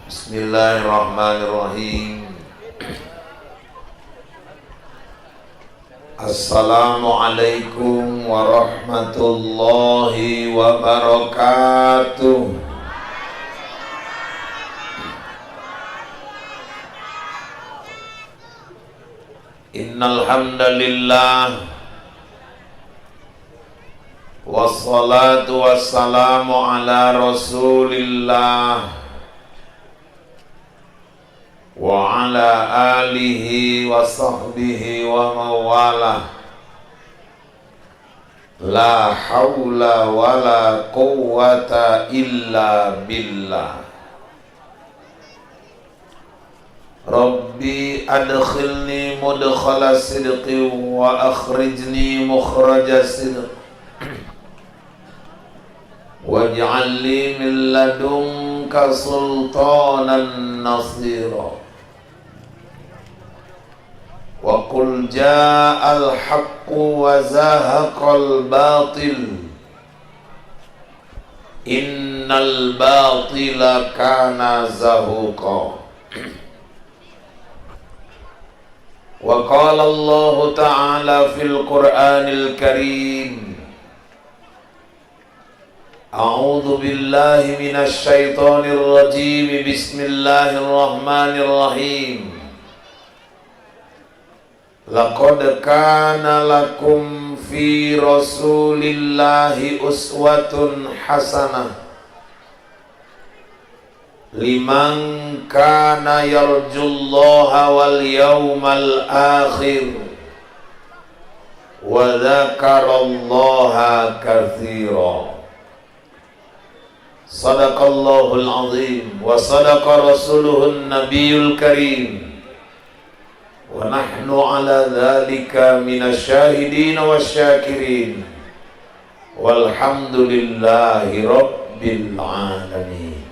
Bismillahirrahmanirrahim. Assalamualaikum warahmatullahi wabarakatuh. Innal hamdalillah wassalatu wassalamu ala Rasulillah wa ala alihi wa sahbihi wa mawalah. La hawla wa la quwwata illa billah. Rabbi adkhilni mudkhala sidqi wa akhrijni mukhraja sidq waj'al li min ladunka sultanan nasira. Wa qul ja'al haqqu wa zahaqal batil innal batila kana zahuqa. Wa qala Allah ta'ala fil Qur'anil Karim, a'udzu billahi minasy syaithanir rajim, bismillahirrahmanirrahim. Laqad kana lakum fi rasulillahi uswatun hasanah liman kana yarjullaha wal yawmal akhir wa dzakarallaha katsira. Sadaqallahul azim wa sadaqa rasuluhun nabiyul karim. Wa nahnu ala dhalika minasyahidin wasyakirin. Walhamdulillahi rabbil alamin.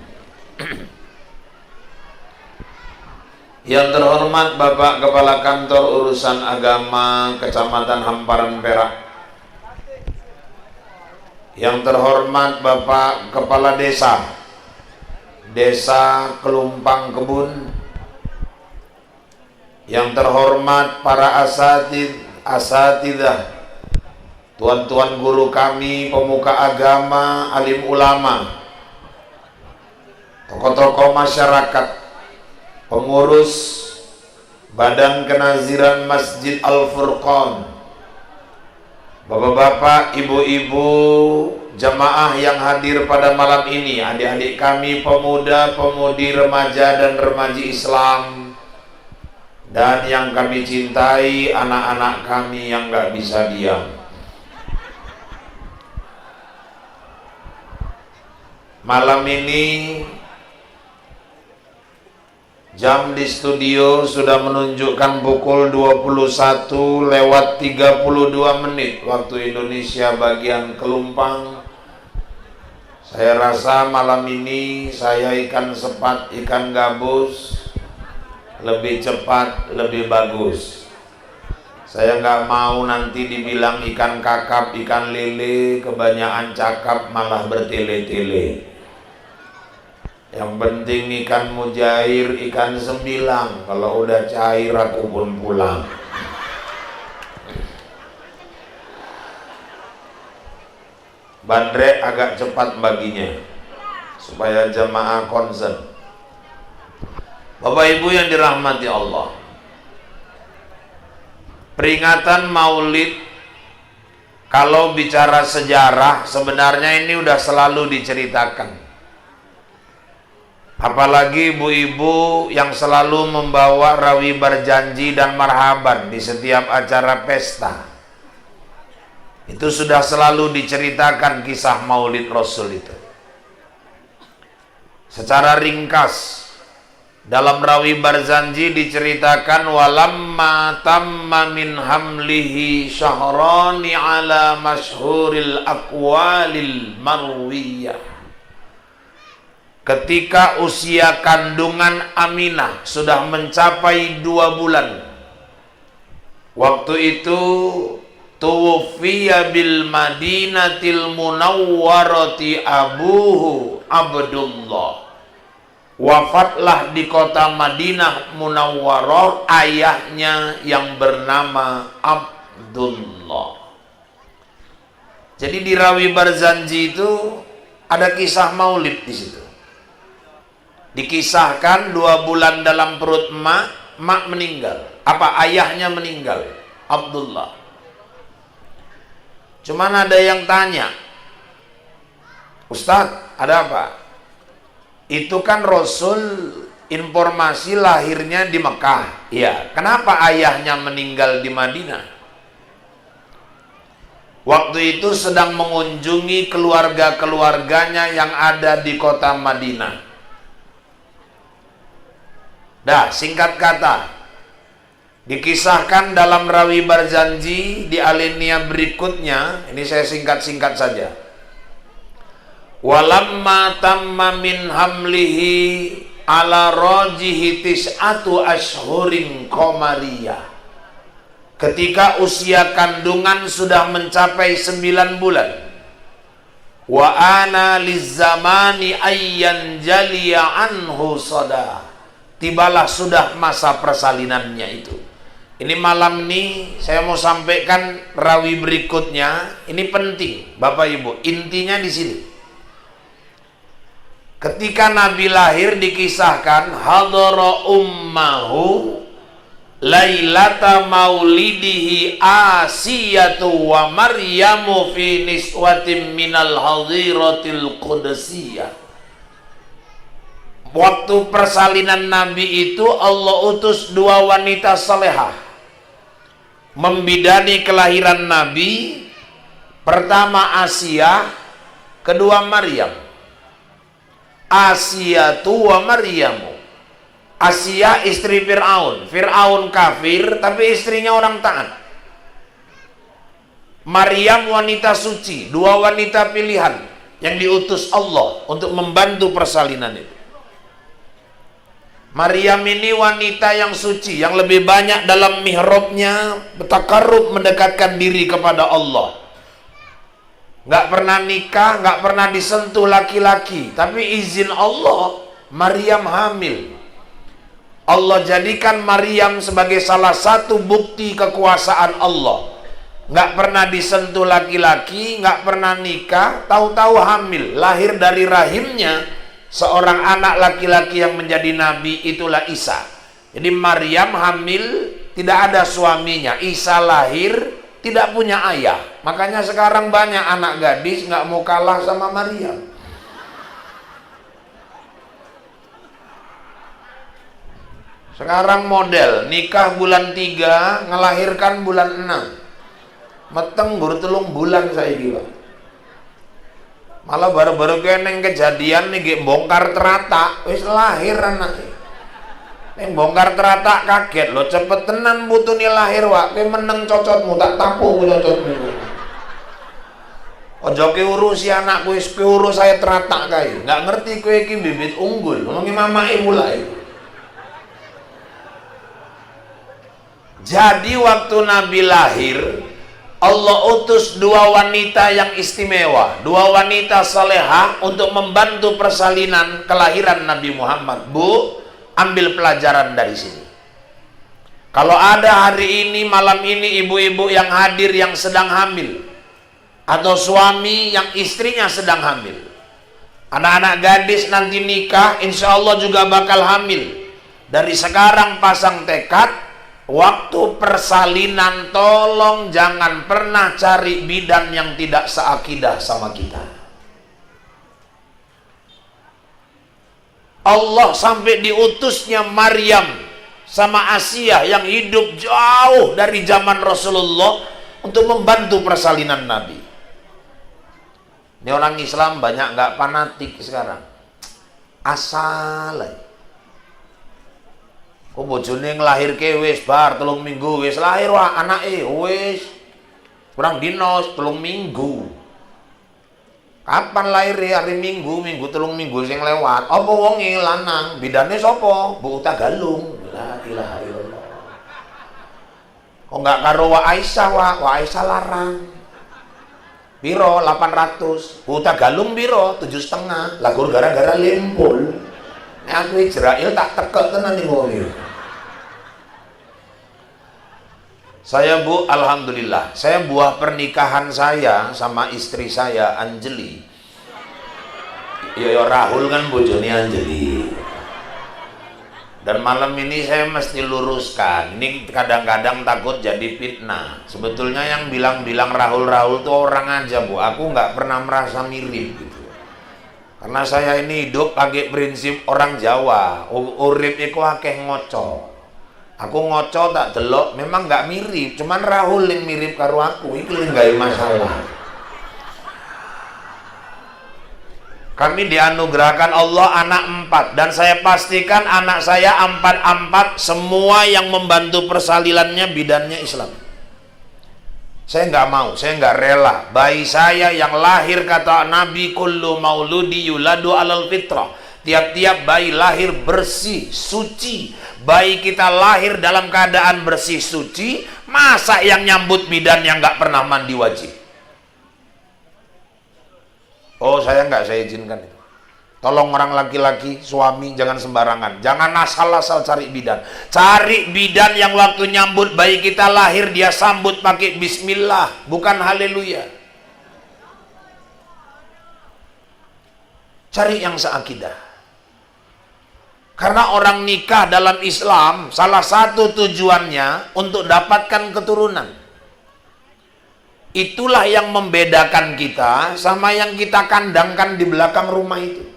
Yang terhormat Bapak Kepala Kantor Urusan Agama Kecamatan Hamparan Perak, yang terhormat Bapak Kepala Desa Kelumpang Kebun, yang terhormat para asatidzah, tuan-tuan guru kami, pemuka agama, alim ulama, tokoh-tokoh masyarakat, pengurus Badan Kenaziran Masjid Al-Furqan, bapak-bapak, ibu-ibu, jamaah yang hadir pada malam ini, adik-adik kami, pemuda, pemudi, remaja dan remaji Islam, dan yang kami cintai, anak-anak kami yang gak bisa diam. Malam ini jam di studio sudah menunjukkan pukul 21:32 waktu Indonesia bagian Kelumpang. Saya rasa malam ini saya ikan sepat, ikan gabus lebih cepat, lebih bagus. Saya nggak mau nanti dibilang ikan kakap, ikan lele, kebanyakan cakap malah bertele-tele. Yang penting ikan mujair, ikan sembilang. Kalau udah cair aku pun pulang. Bandrek agak cepat baginya supaya jamaah concern. Bapak Ibu yang dirahmati Allah, peringatan Maulid kalau bicara sejarah sebenarnya ini udah selalu diceritakan. Apalagi ibu-ibu yang selalu membawa rawi berjanji dan marhaban di setiap acara pesta. Itu sudah selalu diceritakan kisah Maulid Rasul itu. Secara ringkas dalam rawi Barzanji diceritakan, walamma tamma min hamlihi syahrani ala masyhuril aqwalil marwiyah. Ketika usia kandungan Aminah sudah mencapai 2 bulan, waktu itu tuwfiya bil Madinatil Munawwarati abuhu Abdullah. wafatlah di kota Madinah Munawwarah ayahnya yang bernama Abdullah. Jadi di Rawi Barzanji itu ada kisah maulid di situ. Dikisahkan 2 bulan dalam perut mak meninggal. Ayahnya meninggal, Abdullah. Cuman ada yang tanya, Ustadz, ada apa? Itu kan Rasul informasi lahirnya di Mekah. Iya, kenapa ayahnya meninggal di Madinah? Waktu itu sedang mengunjungi keluarga-keluarganya yang ada di kota Madinah. Dah, singkat kata, dikisahkan dalam Rawi Barzanji di alinea berikutnya, ini saya singkat-singkat saja. Walamma tamma min hamlihi ala rajihi tis'atu ashhurin qamariyah. Ketika usia kandungan sudah mencapai 9 bulan. Wa ana lizzamani ayyan jaliya anhu sada. Tibalah sudah masa persalinannya itu. Ini malam ini saya mau sampaikan rawi berikutnya. Ini penting, Bapak Ibu. Intinya di sini. Ketika Nabi lahir dikisahkan hadara ummahu lailata maulidihi Asiyatu wa Maryamu fi niswatin minal hadiratil qudusiyah. Waktu persalinan Nabi itu Allah utus 2 wanita salehah membidani kelahiran Nabi. Pertama Asiyah, kedua Maryam. Asiyatu wa Maryamu. Asiyah istri Fir'aun. Fir'aun kafir tapi istrinya orang taat. Maryam wanita suci. 2 wanita pilihan yang diutus Allah untuk membantu persalinan itu. Maryam ini wanita yang suci, yang lebih banyak dalam mihrabnya bertakarrub, mendekatkan diri kepada Allah. Nggak pernah nikah, nggak pernah disentuh laki-laki, tapi izin Allah Maryam hamil. Allah jadikan Maryam sebagai salah satu bukti kekuasaan Allah. Nggak pernah disentuh laki-laki, nggak pernah nikah, tahu-tahu hamil, lahir dari rahimnya seorang anak laki-laki yang menjadi nabi, itulah Isa. Jadi Maryam hamil, tidak ada suaminya. Isa lahir, tidak punya ayah. Makanya sekarang banyak anak gadis nggak mau kalah sama Maryam. Sekarang model nikah bulan 3, ngelahirkan bulan 6. Meteng baru 3 bulan saya gila. Malah baru-baru keneng kejadian nih bongkar teratak, wis lahir anaknya. Neng bongkar teratak kaget lo, cepet tenan butuh nih lahir wak, ke meneng cocotmu tak tapu cocotmu. Ojo ke urusi anakku, wis ke urus saya teratak kai, nggak ngerti kue ki bibit unggul, ngomongin mamai mulai. Jadi waktu Nabi lahir, Allah utus 2 wanita yang istimewa, 2 wanita salehah untuk membantu persalinan kelahiran Nabi Muhammad. Bu, ambil pelajaran dari sini. Kalau ada hari ini, malam ini ibu-ibu yang hadir yang sedang hamil, atau suami yang istrinya sedang hamil, anak-anak gadis nanti nikah, insya Allah juga bakal hamil. Dari sekarang pasang tekad, waktu persalinan tolong jangan pernah cari bidan yang tidak seakidah sama kita. Allah sampai diutusnya Maryam sama Asiyah yang hidup jauh dari zaman Rasulullah untuk membantu persalinan Nabi. Ini orang Islam banyak nggak fanatik sekarang. Asal kok bojone nglahirke wis bar 3 minggu wis lahir wah anake wis kurang dinos 3 minggu. Kapan lahir hari Minggu 3 minggu sing lewat. Apa wonge lanang? Bidane sapa? Bu Uta Galung. La ilaha illallah. Kok enggak karo Wa Aisyah Wa Aisyah larang. Piro 800. Bu Uta Galung piro? 7,5. Lah gara-gara lempul. Nek aku Israel tak tekek tenan ning wong iki. Saya Bu, alhamdulillah, saya buah pernikahan saya sama istri saya Anjeli. Ya Rahul kan bojone Anjeli. Dan malam ini saya mesti luruskan, ini kadang-kadang takut jadi fitnah. Sebetulnya yang bilang-bilang Rahul tuh orang aja Bu, aku nggak pernah merasa mirip gitu. Karena saya ini hidup pakai prinsip orang Jawa, urip iku akeh ngoco. Aku ngoco tak delok, memang nggak mirip, cuman Rahul yang mirip karo aku, itu nggak masalah. Kami dianugerahkan Allah anak 4, dan saya pastikan anak saya 4 semua yang membantu persalilannya bidannya Islam. Saya nggak mau, saya nggak rela bayi saya yang lahir, kata Nabi, kullu mauludi yuladu alal fitrah. Tiap-tiap bayi lahir bersih, suci. Bayi kita lahir dalam keadaan bersih, suci. Masa yang nyambut bidan yang nggak pernah mandi wajib? Oh, saya izinkan itu. Tolong orang laki-laki, suami, jangan sembarangan. Jangan asal-asal cari bidan. Cari bidan yang waktu nyambut bayi kita lahir, dia sambut pakai bismillah, bukan haleluya. Cari yang seakidah. Karena orang nikah dalam Islam, salah satu tujuannya untuk dapatkan keturunan. Itulah yang membedakan kita sama yang kita kandangkan di belakang rumah itu.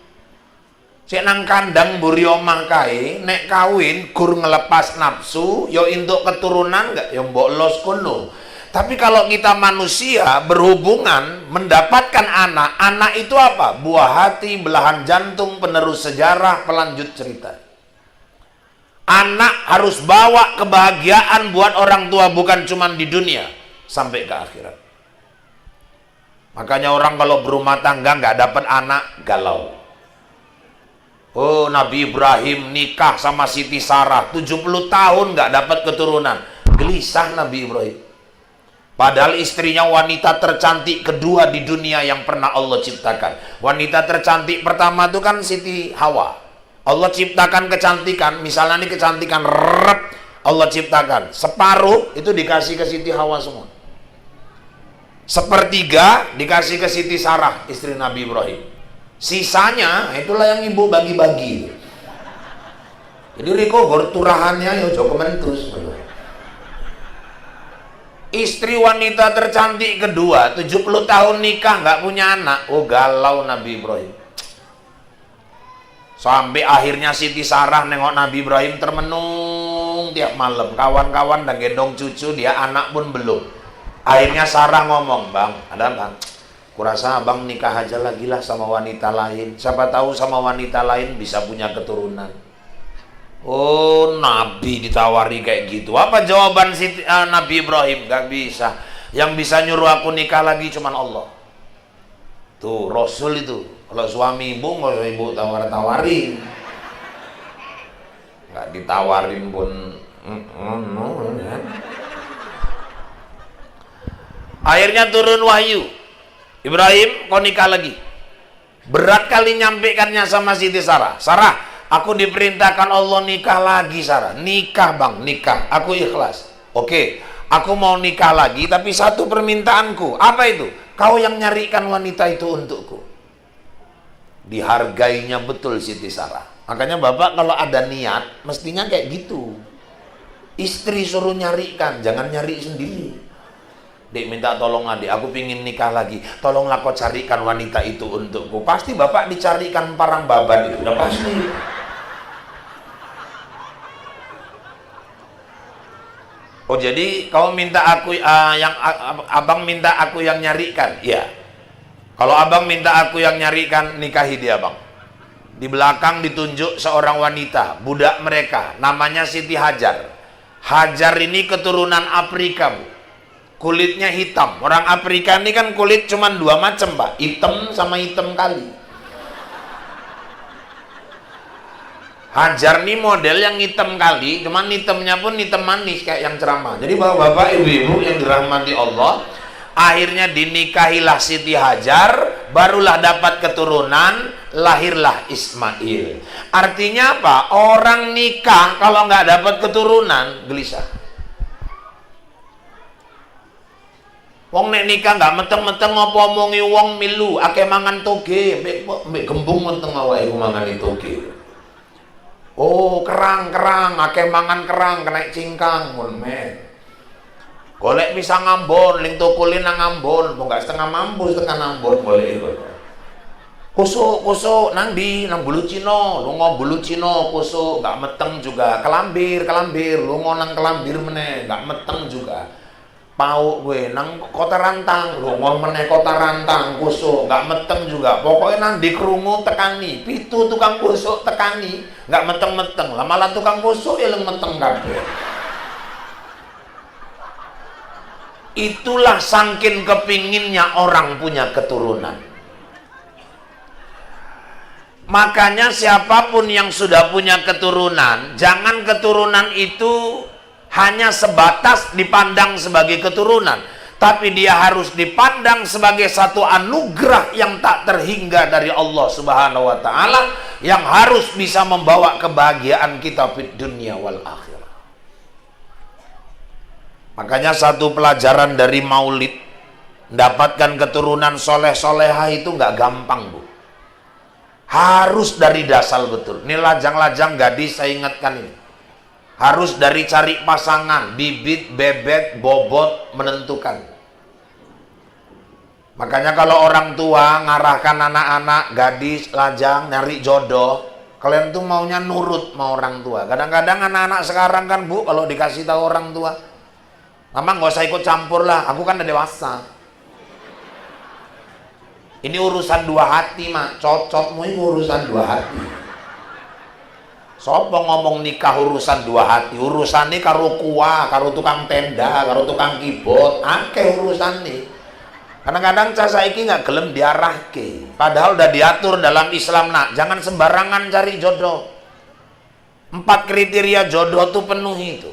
Cek nang kandang buri omah kae, nek kawin gur ngelepas nafsu, yo untuk keturunan enggak, yo mbok los kono. Tapi kalau kita manusia berhubungan mendapatkan anak, anak itu apa? Buah hati, belahan jantung, penerus sejarah, pelanjut cerita. Anak harus bawa kebahagiaan buat orang tua, bukan cuma di dunia, sampai ke akhirat. Makanya orang kalau berumah tangga nggak dapat anak, galau. Oh, Nabi Ibrahim nikah sama Siti Sarah 70 tahun nggak dapat keturunan, gelisah Nabi Ibrahim. Padahal istrinya wanita tercantik kedua di dunia yang pernah Allah ciptakan. Wanita tercantik pertama itu kan Siti Hawa. Allah ciptakan kecantikan, misalnya ini kecantikan Allah ciptakan, separuh itu dikasih ke Siti Hawa semua. Sepertiga dikasih ke Siti Sarah, istri Nabi Ibrahim. Sisanya itulah yang ibu bagi-bagi. Jadi riko gorturahannya ya joko mentus. Istri wanita tercantik kedua 70 tahun nikah nggak punya anak. Oh, galau Nabi Ibrahim. Sampai akhirnya Siti Sarah nengok Nabi Ibrahim termenung tiap malam. Kawan-kawan dan gendong cucu, dia anak pun belum. Akhirnya Sarah ngomong, "Bang, ada bang, kurasa abang nikah aja lagi lah sama wanita lain. Siapa tahu sama wanita lain bisa punya keturunan." Oh, Nabi ditawari kayak gitu. Apa jawaban Nabi Ibrahim? Gak bisa. Yang bisa nyuruh aku nikah lagi cuman Allah. Tuh, Rasul itu. Kalau suami ibu, nggak usah ibu tawar-tawarin. Gak ditawarin pun. Akhirnya turun wahyu. Ibrahim, kau nikah lagi. Berat kali nyampaikannya sama Siti Sarah. Sarah, aku diperintahkan Allah nikah lagi, Sarah. Nikah bang, nikah. Aku ikhlas. Oke, aku mau nikah lagi, tapi satu permintaanku. Apa itu? Kau yang nyarikan wanita itu untukku. Dihargainya betul Siti Sarah. Makanya bapak kalau ada niat, mestinya kayak gitu. Istri suruh nyarikan, jangan nyari sendiri. Dek minta tolong adik, aku pingin nikah lagi. Tolonglah kau carikan wanita itu untukku. Pasti bapak dicarikan parang baban itu. Udah pasti. Oh, jadi kau minta aku abang minta aku yang nyarikan? Iya. Kalau abang minta aku yang nyarikan, nikahi dia bang. Di belakang ditunjuk seorang wanita, budak mereka, namanya Siti Hajar. Hajar ini keturunan Afrika, Bu. Kulitnya hitam. Orang Afrika ini kan kulit cuma 2 macam, Pak. Hitam sama hitam kali. Hajar ini model yang hitam kali, cuman hitamnya pun hitam manis kayak yang ceramah. Jadi bapak-bapak, ibu-ibu yang dirahmati Allah, akhirnya dinikahilah Siti Hajar, barulah dapat keturunan. lahirlah Ismail. Artinya apa? Orang nikah kalau nggak dapat keturunan gelisah. Wong nek nikah nggak meteng-meteng apa omongi wong milu, akeh mangan toge, mbek gembung meteng awake mangan toge. Oh, kerang, akeh mangan kerang, kena cingkang, mun men. Golek pisang Ambon, ling tukulin nang Ambon, mau gak setengah mampu, setengah Ambon golek iku. Kusuk nang ndi? Nang Bulu Cina, lunga Bulu Cina kusuk, gak meteng juga. Kelambir, lunga nang Kelambir meneh, gak meteng juga. Pau gue nang Kota Rantang, lunga meneh Kota Rantang kusuk, gak meteng juga. Pokoknya nang di krungu tekani, pitu tukang kusuk tekani, gak meteng-meteng. Lah malah tukang kusuk ileng meteng kabeh. Itulah sangkin kepinginnya orang punya keturunan. Makanya siapapun yang sudah punya keturunan, jangan keturunan itu hanya sebatas dipandang sebagai keturunan, tapi dia harus dipandang sebagai satu anugerah yang tak terhingga dari Allah Subhanahu wa taala, yang harus bisa membawa kebahagiaan kita di dunia wal akhirah. Makanya satu pelajaran dari Maulid, mendapatkan keturunan soleh-solehah itu nggak gampang, Bu. Harus dari dasar betul. Ini lajang-lajang gadis saya ingatkan ini. Harus dari cari pasangan, bibit, bebek, bobot, menentukan. Makanya kalau orang tua ngarahkan anak-anak gadis lajang nyari jodoh, kalian tuh maunya nurut mau orang tua. Kadang-kadang anak-anak sekarang kan, Bu, kalau dikasih tahu orang tua, Mama nggak usah ikut campur lah, aku kan udah dewasa. Ini urusan dua hati, Mak. Cocokmu ini urusan dua hati. Sopo ngomong nikah urusan dua hati? Urusan ini karo kuah, karo tukang tenda, karo tukang keyboard, akeh urusan nih. Kadang-kadang cah saiki nggak gelem diarahke. Padahal udah diatur dalam Islam, nak. Jangan sembarangan cari jodoh. 4 kriteria jodoh tuh penuhi itu.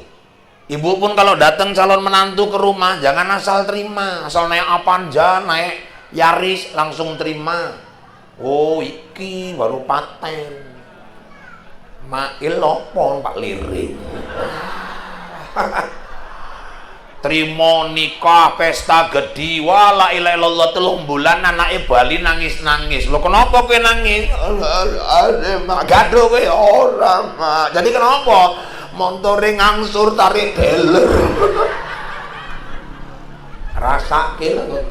Ibu pun kalau datang calon menantu ke rumah, jangan asal terima, asal naik Avanza, naik Yaris langsung terima. Oh, iki baru paten. Mail lopon Pak Lirik. Terima nikah pesta gede, wala ilaha illallah 3 bulan anake Bali nangis-nangis. Lho kenapa kowe nangis? Gaduh kowe ora, Mak. Jadi kenapa? Montore ngangsur tarik deler. Rasake lah kok.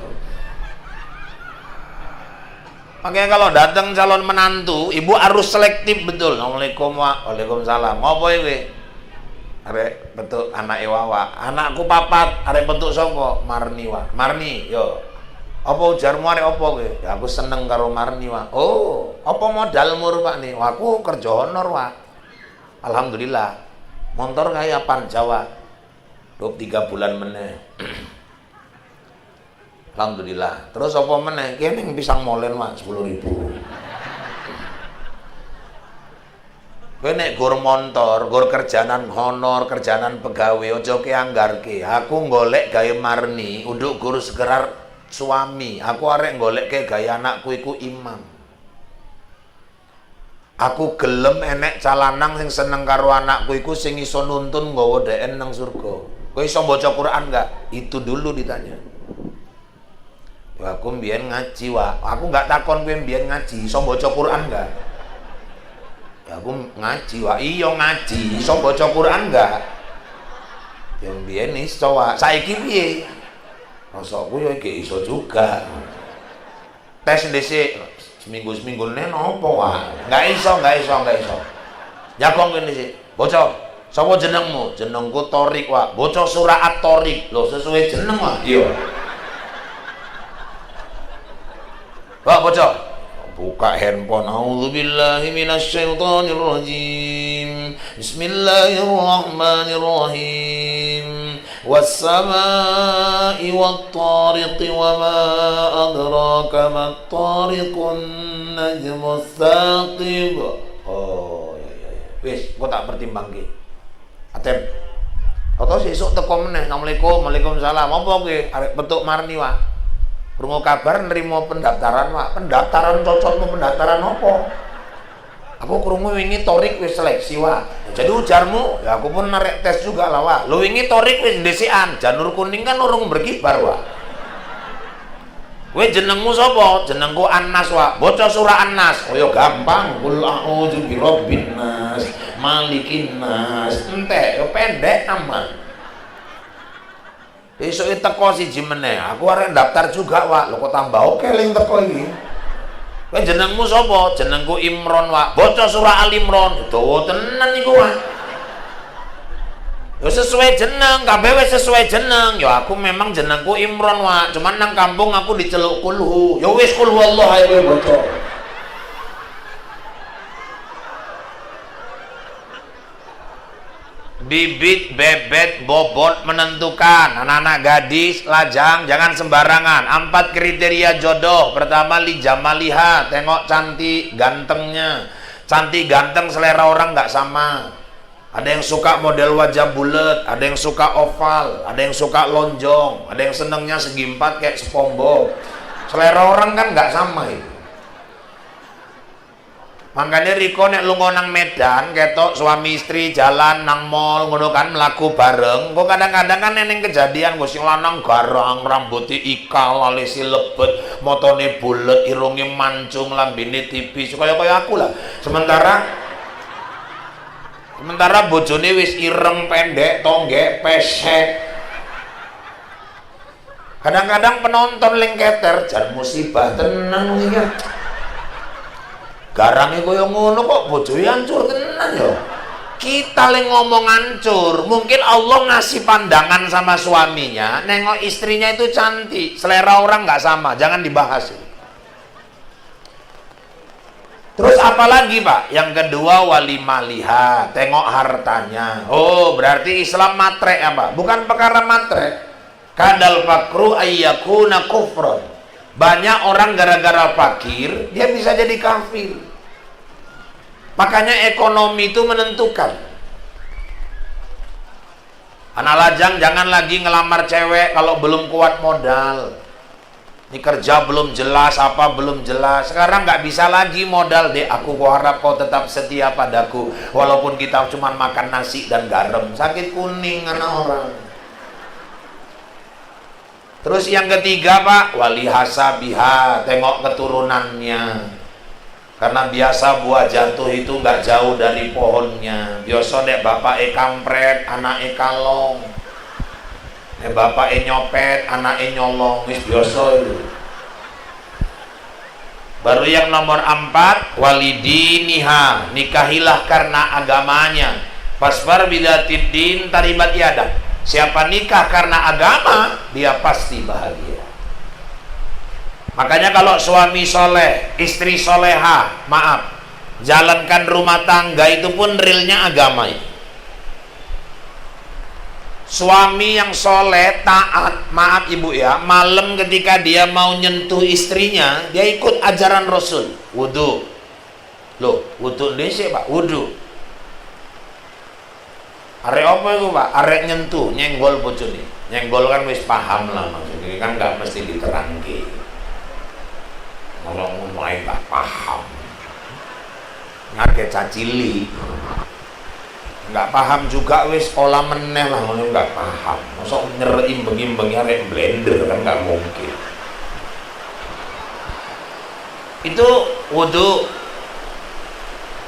Makanya kalau datang calon menantu, ibu harus selektif betul. Assalamualaikum, Wak. Waalaikumsalam. Ngopo kowe? Arek bentuk anake Wawa. Anakku papat, arek bentuk sapa? Marni, Wak. Marni, yo. Apa ujarmu arek apa kowe? Ya aku seneng karo Marni, Wak. Oh, apa modalmu rupane? Wah, aku kerja honor, Wak. Alhamdulillah. Motor kayak apaan Jawa? 23 bulan meneh. Alhamdulillah. Terus apa meneh? Kene pisang molen, Wak, 10.000. Kowe nek gur montor, gur kerjanan honor, kerjanan pegawai, ojo ke anggarke. Aku golek gawe Marni, uduk gur segerar suami. Aku arek golek ke gawe anakku iku imam. Aku gelem enek calanang sing seneng karo anakku iku sing iso nuntun nggawa dheken nang surga. Kowe iso maca Quran enggak? Itu dulu ditanya. Aku mbiyen ngaji, Wak. Aku enggak takon kowe mbiyen ngaji, iso maca Quran enggak? Ya aku ngaji, Wak. Iya ngaji, iso maca Quran enggak? Ya mbiyen iso, Wak. Saiki piye? Rasaku ya iki iso juga. Tes dhisik. Seminggu nih nopo, Wak? Nggak iso. Jakong kene sih. Bocah, sapa jenengmu? Jenengku Torik, Wak. Bocah surah At-Torik. Lho, sesuai jeneng, Wak. Iya. Wak, bocah. Buka handphone. A'udzubillahi minasyaitonirrajim. Bismillahirrahmanirrahim. Was-samaa'i wat-tariqi wa ma adraka mat-tariqun najmus tsaqib. Oh, ya. Wis, kok tak pertimbangke. Atem. Atau sesuk teko meneh. Assalamualaikum, Waalaikumsalam. Apa kowe? Arek bentuk Marni, Wak. Krungu kabar nerima pendaftaran, Pak. Pendaftaran cocokmu pendaftaran apa? Aku krungu wingi Torik wis seleksi, Wak. Jadi ujarmu, ya aku pun narek tes juga lah, Wak. Lu wingi Torik wis ndesikan, janur kuning kan urung berkibar, Wak. Kowe jenengmu sapa? Jenengku Anas, Wak. Baca surah An-Nas. Oh ya gampang. Qul a'udzu birabbin nas, malikin nas. Entek, yo pendek aman. Besok teko siji meneh. Aku arek daftar juga, Wak. Lho kok tambah oke ling teko iki. Kowe jenengmu sapa? Jenengku Imron, Wak. Baca surah Al-Imron. Dawa tenan iku, Wak. Ya sesuai jeneng, kabeh wis sesuai jeneng. Ya aku memang jenengku Imron, Wak. Cuman nang kampung aku diceluk kulhu. Ya wis kulhu Allah ae kowe baca. Bibit, bebet, bobot menentukan. Anak-anak gadis, lajang, jangan sembarangan. 4 kriteria jodoh. Pertama, lijamaliha, tengok cantik, gantengnya. Cantik, ganteng, selera orang nggak sama. Ada yang suka model wajah bulat, ada yang suka oval, ada yang suka lonjong, ada yang senengnya segi empat kayak SpongeBob. Selera orang kan nggak sama itu. Makanya Riko nek lunga nang Medan ketok suami istri jalan nang mall ngono kan mlaku bareng. Kok kadang-kadang kan neneng kejadian kok sing lanang garang, rambutnya ikal, alisi lebet, motone bulet, irunge mancung, lambene tipis, kaya aku lah. Sementara bojone wis ireng, pendek, tonggek, pesek. Kadang-kadang penonton lengketer jan musibah tenan iki. Garange koyo ngono kok bojoe hancur tenan ya. Kita lagi ngomong hancur, mungkin Allah ngasih pandangan sama suaminya, nengok istrinya itu cantik, selera orang nggak sama, jangan dibahas. Terus apalagi, Pak? Yang kedua wali maliha, tengok hartanya. Oh, berarti Islam matre apa? Bukan perkara matre. Kadal fakru ayyakuna kufron. Banyak orang gara-gara fakir dia bisa jadi kafir. Makanya ekonomi itu menentukan. Anak lajang jangan lagi ngelamar cewek kalau belum kuat modal. Ini kerja belum jelas, apa belum jelas. Sekarang nggak bisa lagi modal. Dek, aku harap kau tetap setia padaku walaupun kita cuma makan nasi dan garam. Sakit kuning anak orang. Terus yang ketiga, Pak, wali hasabiha, tengok keturunannya. Karena biasa buah jatuh itu nggak jauh dari pohonnya. Biasa dek bapak kampret, anak kalong. Bapak nyopet, anak nyolong, wis biasa itu. Baru yang nomor 4, walidiniha, nikahilah karena agamanya. Fasfar bidatid din taribat yadak. Siapa nikah karena agama, dia pasti bahagia. Makanya kalau suami soleh, istri soleha, maaf, jalankan rumah tangga itu pun realnya agama itu. Suami yang soleh, taat, maaf ibu ya, malam ketika dia mau nyentuh istrinya, dia ikut ajaran Rasul. Wudu. Loh, wudu Indonesia, Pak, wudu. Arek apa itu, Pak? Arek nyentuh, nyenggol bojone. Nyenggol kan wis paham lah maksudnya, kan nggak mesti diterangke. Kalau ngomongin nggak paham, ngake cacili, nggak paham juga wis olah meneh lah, nggak paham. Masuk nyerem imbeng-imbeng arek blender kan nggak mungkin. Itu wudu.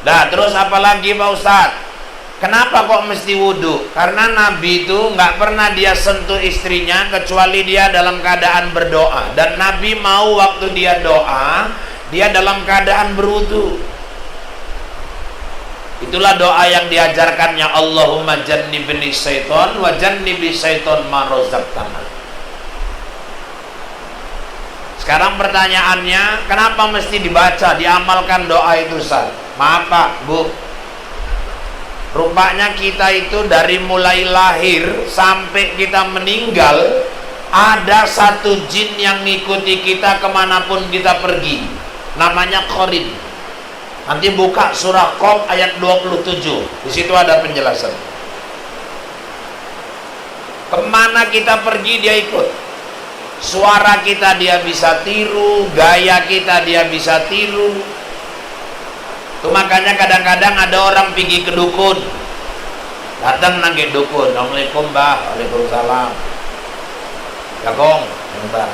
Nah, terus apa lagi, Pak Ustadz? Kenapa kok mesti wudhu? Karena Nabi itu nggak pernah dia sentuh istrinya kecuali dia dalam keadaan berdoa. Dan Nabi mau waktu dia doa, dia dalam keadaan berwudhu. Itulah doa yang diajarkannya, Allahumma jannibni syaiton wa jannibi syaiton ma razaqtana. Sekarang pertanyaannya, kenapa mesti dibaca, diamalkan doa itu, Ustaz? Maaf Pak, Bu, rupanya kita itu dari mulai lahir sampai kita meninggal, ada satu jin yang ngikuti kita kemanapun kita pergi, namanya Qarin. Nanti buka surah Qaf ayat 27, di situ ada penjelasan. Kemana kita pergi dia ikut. Suara kita dia bisa tiru, gaya kita dia bisa tiru. Itu makanya kadang-kadang ada orang pergi ke dukun, datang nangge dukun, Assalamualaikum mbah, waalaikumsalam. Jagong, mbah.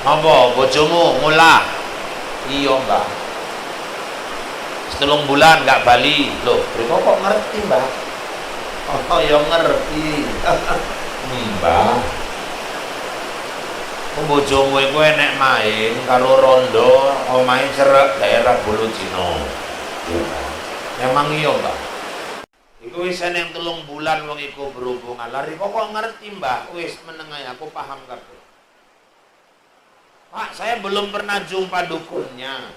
Apa bojomu mula? Iya mbah. 3 bulan gak bali. Loh, kok ngerti mbah? Oh ya ngerti. Mbah. Bojomu iku enek main karo rondo omahe cerek daerah Bulu Cino. Memang iya mbah. Iku wis eneng 3 bulan wong iku berhubungan. Lari kok ngerti mbah? Wis meneng ae aku paham kabeh. Pak, saya belum pernah jumpa dukunnya.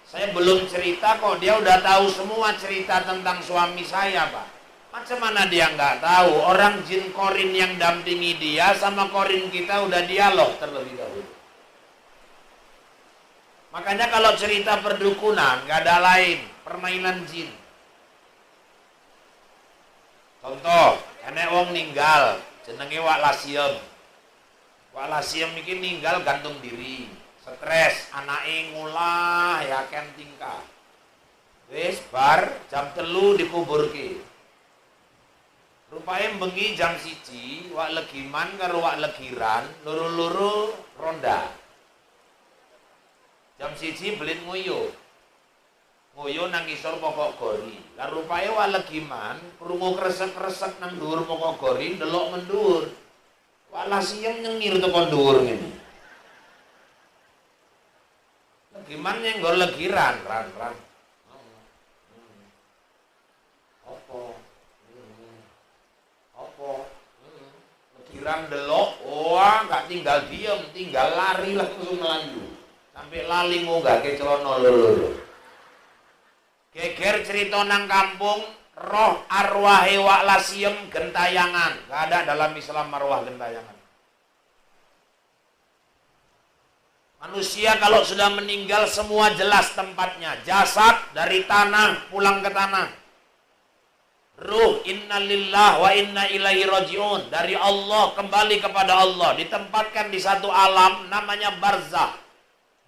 Saya belum cerita kok, dia udah tahu semua cerita tentang suami saya, Pak. Macam mana dia nggak tahu? Orang jin korin yang dampingi dia sama korin kita udah dialog terlebih dahulu. Makanya kalau cerita perdukunan nggak ada lain, permainan jin. Contoh, enek wong ninggal, jenenge Wak Lasiem. Wak Lasiem iki ninggal gantung diri, stres, anake ngulah yaken tingkah. Wis bar jam 3 dikuburke. Rupanya bengi jam 1, Wak Legiman karo Wak Legiran loro-loro ronda. Jam 1 belit nguyuh. Nguyuh nang ngisor pokok gori. Lah rupanya Wak Legiman krungu kresek-kresek nang dhuwur pokok gori ndelok mendhuwur. Wak Lasiem nyengir tekan dhuwur ngene. Legiman nyenggol Legiran, ran. Legiran delok, wah gak tinggal diem, tinggal lari langsung melanju. Sampai lali ngunggahke celana loro. Geger cerita nang kampung, roh arwahe Wak Lasiem gentayangan. Gak ada dalam Islam arwah gentayangan. Manusia kalau sudah meninggal semua jelas tempatnya. Jasad dari tanah pulang ke tanah. Ruh innalillah wa inna ilaihi rajiun, dari Allah kembali kepada Allah, ditempatkan di satu alam namanya barzah.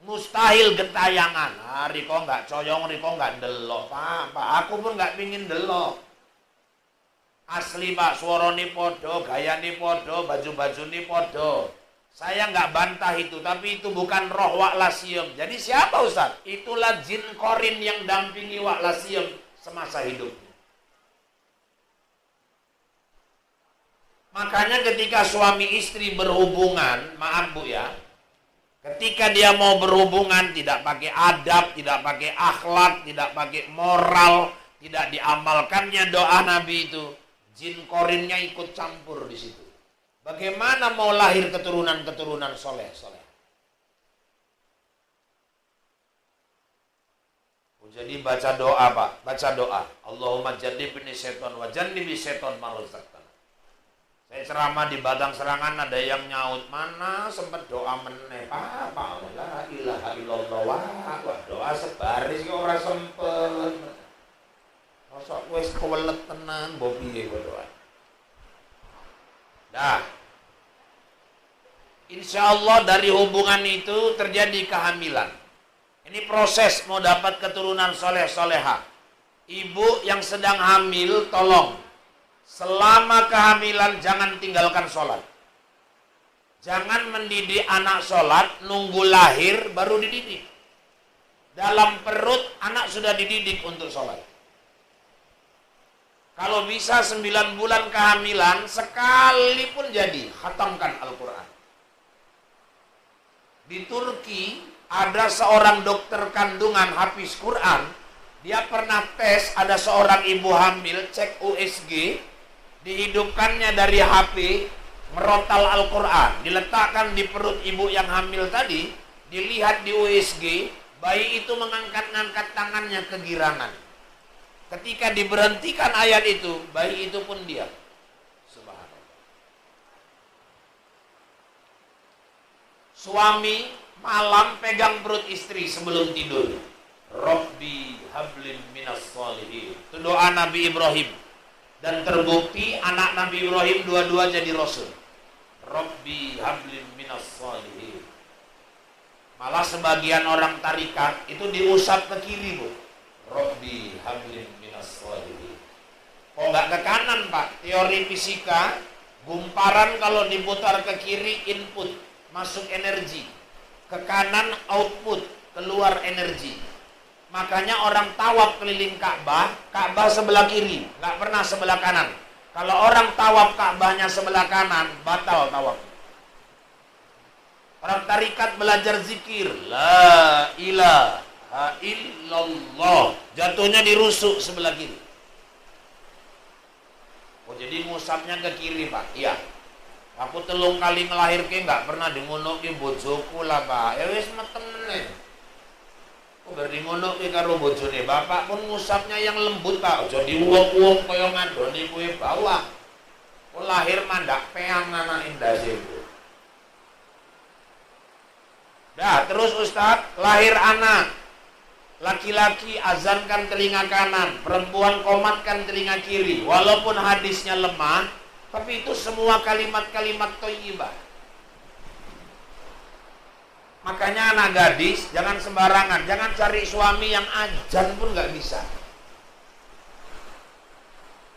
Mustahil gentayangan. Nah, Riko nggak coyong, Riko nggak delok, Pak. Aku pun nggak pingin delok. Asli Pak, suarane podo, gayane podo, baju-baju ni podo. Saya nggak bantah itu, tapi itu bukan roh Wak Lasiem. Jadi siapa Ustaz? Itulah jin korin yang dampingi Wak Lasiem semasa hidup. Makanya ketika suami istri berhubungan, maaf Bu ya, ketika dia mau berhubungan tidak pakai adab, tidak pakai akhlak, tidak pakai moral, tidak diamalkannya doa Nabi itu, jin korinnya ikut campur di situ. Bagaimana mau lahir keturunan-keturunan soleh? Jadi baca doa Pak, baca doa. Allahumma jannibni syaiton wa jannibi syaiton ma razaqtana. Saya ceramah di Batang Serangan, ada yang nyaut, mana sempat doa meneh, Pak, la ilaha illallah, wah doa sebaris kok ora sempet. Mosok wis kewelet tenan, mbok piye kok doa. Dah. Insya Allah dari hubungan itu terjadi kehamilan. Ini proses mau dapat keturunan soleh-soleha. Ibu yang sedang hamil, tolong selama kehamilan jangan tinggalkan sholat. Jangan mendidik anak sholat, nunggu lahir baru dididik. Dalam perut anak sudah dididik untuk sholat. Kalau bisa 9 bulan kehamilan, sekalipun jadi, khatamkan Al-Quran. Di Turki ada seorang dokter kandungan hafiz Quran. Dia pernah tes, ada seorang ibu hamil, cek USG, dihidupkannya dari HP, merotal Al-Quran, diletakkan di perut ibu yang hamil tadi, dilihat di USG, bayi itu mengangkat-ngangkat tangannya kegirangan. Ketika diberhentikan ayat itu, bayi itu pun diam. Subhanallah. Suami malam pegang perut istri sebelum tidur. Rabbi hablim minas sholihin. Itu doa Nabi Ibrahim. Dan terbukti anak Nabi Ibrahim dua-dua jadi Rasul. Rabbi hablim minas shalihin. Malah sebagian orang tarikat itu diusap ke kiri, Bu. Rabbi hablim minas shalihin. Kok nggak ke kanan, Pak? Teori fisika, gumparan kalau diputar ke kiri input, masuk energi. Ke kanan output, keluar energi. Makanya orang tawaf keliling Ka'bah, Ka'bah sebelah kiri, nggak pernah sebelah kanan. Kalau orang tawaf Ka'bahnya sebelah kanan, batal tawaf. Orang tarikat belajar zikir, la ilaha illallah, jatuhnya dirusuk sebelah kiri. Oh, jadi ngusapnya ke kiri, Pak? Iya. Aku telung kali ngelahirke nggak pernah dingonoki bojoku lah, Pak. Ya wis metem meneh. Kok bar dingonoki karo bojone, bapak pun ngusapnya yang lembut, Pak. Aja diuwong-uwong kaya ngandoni kowe bawah. Kok lahir mandak peang anak indase. Dah, terus Ustaz, lahir anak. Laki-laki azankan telinga kanan, perempuan komatkan telinga kiri. Walaupun hadisnya lemah, tapi itu semua kalimat-kalimat thayyibah. Makanya anak gadis jangan sembarangan, jangan cari suami yang azan pun nggak bisa.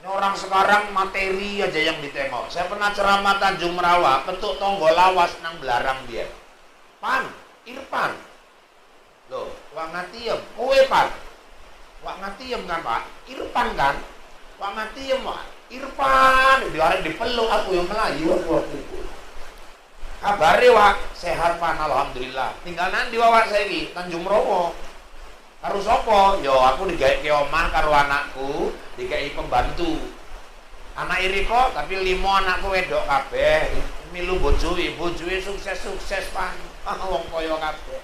Ini orang sekarang materi aja yang ditengok. Saya pernah ceramah Tanjung Merawa, petuk tonggo lawas nang belarang dia. Pan, Irfan. Loh, wak ngatiem, kowe Pan. Wak ngatiem kan, Pak? Irfan kan? Wak ngatiem, Pak. Irfan, diarek dipeluk aku yang Melayu waktu itu. Kabare Wak, sehat Pan, alhamdulillah. Tinggal nang di wawak saya iki, Tanjung Merawa. Karo sapa? Yo aku digawe omah karo anakku, digawe pembantu. Anak iri kok, tapi 5 anakku wedok kabeh. Milu bojoe sukses-sukses Pan. Wong kaya kabeh.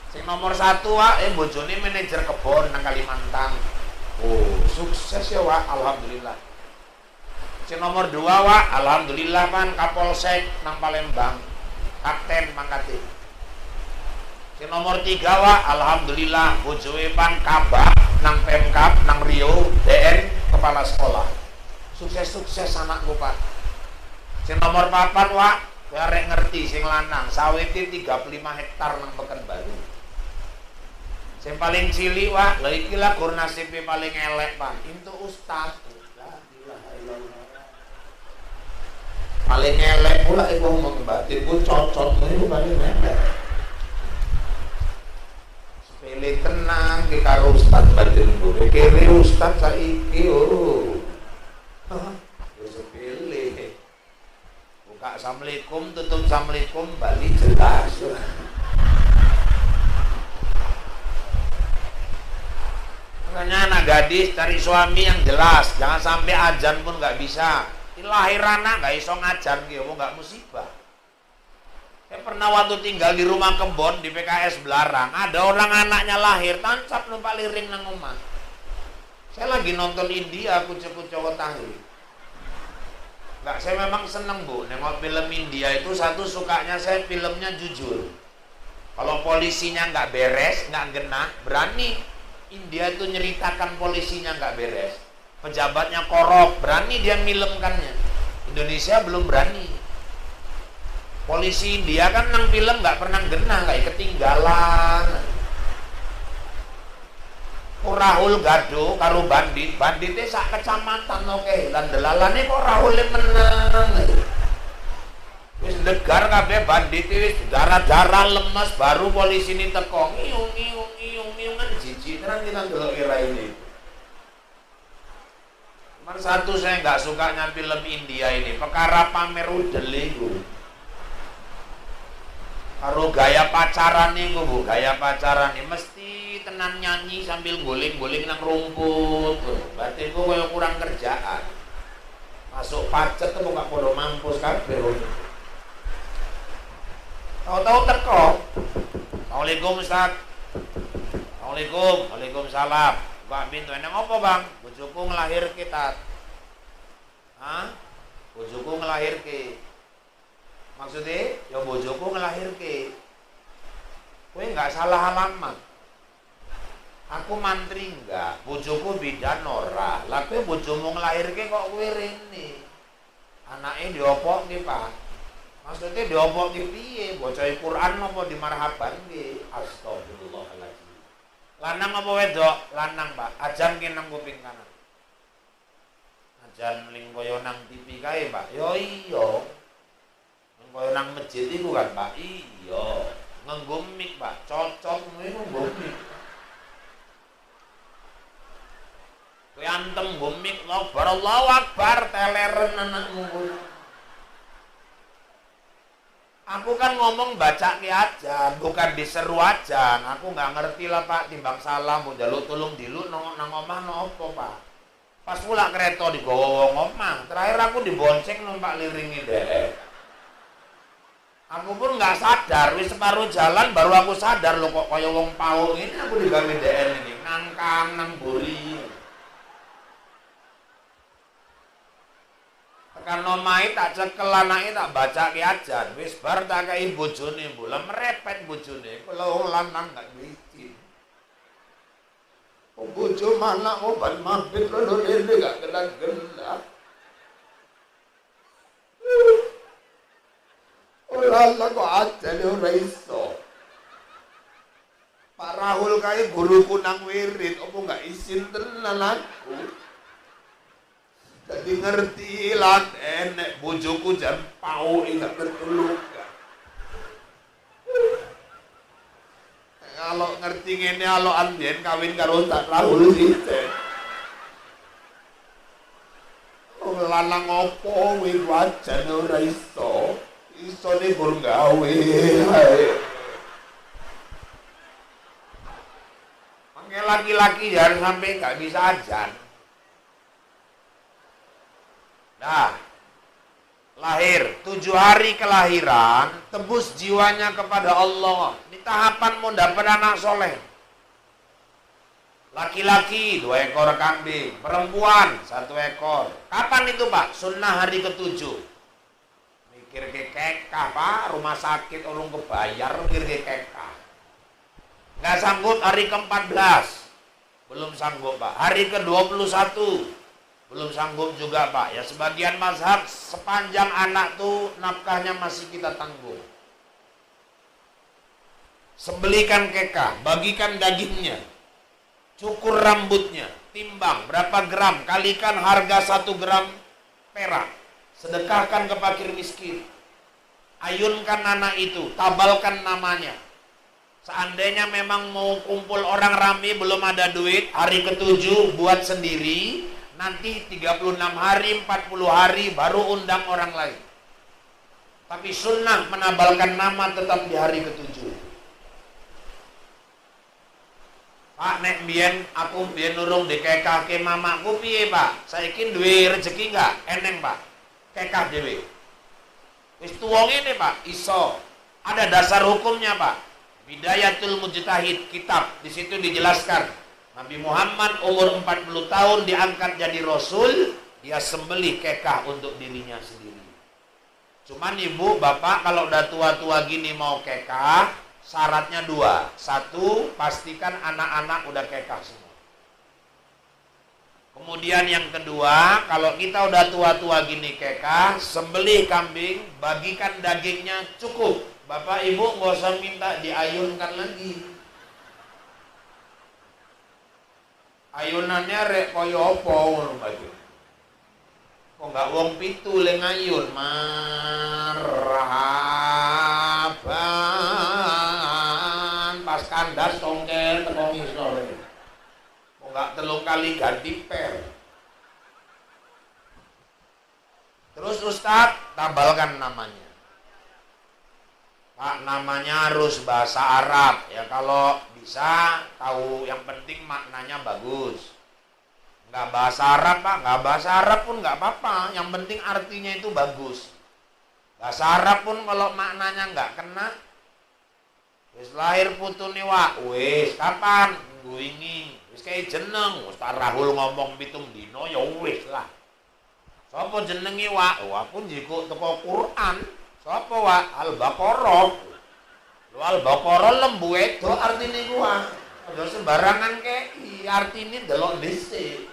Sing nomor 1 Wak, bojone manajer kebon nang Kalimantan. Oh, sukses ya Wak, alhamdulillah. Sing nomor 2 Wak, alhamdulillah Pan, Kapolsek nang Palembang. Kapten pangkate. Sing nomor 3 Wak, alhamdulillah bojoe Pan Kabak nang Pemkab nang Rio, DN kepala sekolah. Sukses-sukses anakku Pak. Sing nomor 4 Wak, arek ngerti sing lanang, sawite 35 hektar nang Pekanbaru. Sing paling cilik Wak, lha iki lah gur nasibe paling elek Pak. Itu ustaz. La ilaha illallah. Paling elek pula iku ngomong batin ku cocot niku paling elek. Sepele tenang ki karo ustaz batin ku. Kere ustaz saiki oh. Sepele. Buka assalamualaikum, tutup assalamualaikum, balik jelas. Makanya anak gadis cari suami yang jelas, jangan sampai ajan pun nggak bisa. Lahir anak nggak iso ngajan gitu, nggak musibah. Saya pernah waktu tinggal di rumah kebon di PKS Belarang, ada orang anaknya lahir tancap numpak liring nang omah. Saya lagi nonton India, kucu-kucu tahu. Nggak, saya memang seneng Bu, nengok film India itu. Satu sukanya saya filmnya jujur. Kalau polisinya nggak beres, nggak genah, berani. India itu nyeritakan polisinya nggak beres, pejabatnya korup, berani dia milemkannya. Indonesia belum berani. Polisi India kan nang film nggak pernah genah, kayak ketinggalan. Rahul Gado karo banditnya sak kecamatan oke, lan delalane kok Rahul menang. Wis negar kabeh bandit wis darah-darah lemes, baru polisi ini teko ngiung kan jijik tenan kita ndelok kira ini. Nomor 1 saya nggak sukanya film India ini, perkara pamer udel iku. Karo gaya pacaran niku Bu, gaya pacaran iki mesti tenan nyanyi sambil goling-goling nang rumput. Berarti ku koyo kurang kerjaan. Masuk pacet kok gak podo mampus kabeh. Tahu-tahu teko. Assalamualaikum Ustaz. Assalamualaikum. Waalaikumsalam. Buka pintu. Eneng apa Bang? Bojoku ngelahirke tat. Hah? Bojoku ngelahirke. Maksudnya? Ya bojoku ngelahirke. Kowe enggak salah alamat. Aku mantri enggak, bojoku bidan ora. Lah kowe bojomu ngelahirke kok kowe rene. Anake diopok nggih, Pak. Maksudnya diopok nggih piye? Bocah Quran apa dimarhaban nggih? Astagfirullahaladzim. Lanang apa wedok? Lanang, Pak. Ajan ki nang kuping kanan. Ajan ling kaya nang TV kae, Pak. Yo iya. Nang kaya nang masjid iku kan, Pak. Iya. Nganggo mic, Pak. Cocok ngono nganggo mic. Kowe antem nggo mic, Allahu Akbar, teleren anakmu. Aku kan ngomong baca ki aja, bukan diseru aja. Aku nggak ngerti lah, Pak, timbang salah mau jaluk tulung dilu nang omah nopo, Pak. Pas pula kereta digowo wong omah. Terakhir aku dibonceng numpak liringi dhek. Aku pun nggak sadar, wis separuh jalan baru aku sadar lho kok kaya wong paung ini aku digawe DN ini, ngangkang nang buri. Tekan omahe tak cekel anake tak bacake ajan, wis bar tak kei bojone bola merepet bojone, kula wong lanang gak izin. Bojo mana obat mampir kono rene gak kena-kena. Ora kok ajane ora iso. Pak Rahul kae guruku nang wirid, opo gak izin tenan aku. Jadi ngerti lan enek bojoku jan pau gak ketulung. Kalau ngerti ngene alo ambien kawin karo tak Rahul sithik. Lanang opo kuwi wajane ora iso. Isone gur gawe. Mangke laki-laki jangan sampai gak bisa ajan. Nah, lahir 7 hari kelahiran, tebus jiwanya kepada Allah. Ini tahapan mau dapat anak soleh. Laki-laki 2 ekor kambing, perempuan 1 ekor. Kapan itu, Pak? Sunnah hari ke-7. Mikir ke kekah, Pak, rumah sakit urung kebayar, mikir ke kekah. Nggak sanggup hari ke-14. Belum sanggup, Pak. Hari ke-21. Belum sanggup juga, Pak. Ya sebagian mazhab sepanjang anak tuh nafkahnya masih kita tanggung. Sembelikan kekah, bagikan dagingnya, cukur rambutnya, timbang berapa gram, kalikan harga 1 gram perak, sedekahkan ke fakir miskin. Ayunkan anak itu, tabalkan namanya. Seandainya memang mau kumpul orang rame belum ada duit, hari ke-7 buat sendiri. Nanti 36 hari, 40 hari baru undang orang lain. Tapi sunnah menabalkan nama tetap di hari ke-7. Pak, nek biyen aku biyen nurung dikekah ke mamaku piye, Pak? Saiki duwe rezeki enggak? Eneng, Pak. Kekah dhewe. Wis tuwa ngene, Pak, iso. Ada dasar hukumnya, Pak. Bidayatul Mujtahid kitab, di situ dijelaskan. Nabi Muhammad umur 40 tahun diangkat jadi Rasul, dia sembelih kekah untuk dirinya sendiri. Cuman ibu, bapak kalau udah tua-tua gini mau kekah, syaratnya 2. 1, pastikan anak-anak udah kekah semua. Kemudian yang kedua, kalau kita udah tua-tua gini kekah, sembelih kambing, bagikan dagingnya cukup. Bapak ibu nggak usah minta diayunkan lagi. Ayunannya rek kaya apa ngono baju. Kok enggak wong 7 le ngayun marhaban pas kandas tongkel teko ngisor. Kok enggak 3 kali ganti per. Terus Ustaz tabalkan namanya. Pak, namanya harus bahasa Arab ya, kalau bisa tahu, yang penting maknanya bagus. Nggak bahasa Arab, Pak, nggak bahasa Arab pun nggak apa-apa, yang penting artinya itu bagus. Bahasa Arab pun kalau maknanya nggak kena, wis lahir putune wak, wis kapan? Minggu wingi, wis kayak jeneng, Ustaz Rahul ngomong 7 dino ya wis lah. Sopo jenengi wak? Oh, aku njiko teko Quran. Sapa wa Al-Baqarah. Lu Al-Baqarah lembu itu artine gua. Aja sembarangan kei, artine delok dhisik.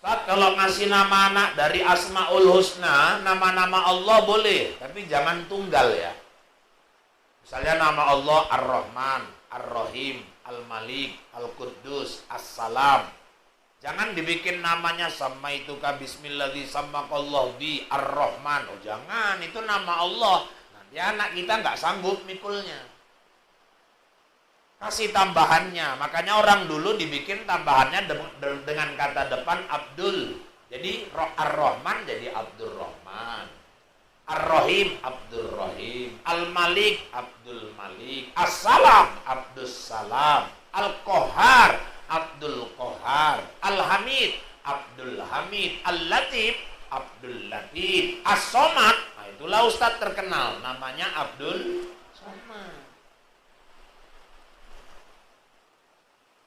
Ustaz, kalau ngasih nama anak dari Asmaul Husna, nama-nama Allah boleh, tapi jangan tunggal ya. Misalnya nama Allah Ar-Rahman, Ar-Rahim, Al-Malik, Al-Quddus, As-Salam. Jangan dibikin namanya sama itu ka bismilladzi sammakallahu bi Ar-Rahman. Oh jangan, itu nama Allah. Nanti anak kita nggak sanggup mikulnya. Kasih tambahannya. Makanya orang dulu dibikin tambahannya dengan kata depan Abdul. Jadi Ar-Rahman jadi Abdul Rahman, Ar-Rahim Abdul Rahim, Al-Malik Abdul Malik, As-Salam Abdul Salam, Al-Qahar Abdul Qahar, Al-Hamid Abdul Hamid, Al-Latif Abdul Latif, As-Somad. Nah, itulah Ustadz terkenal namanya Abdul Somad.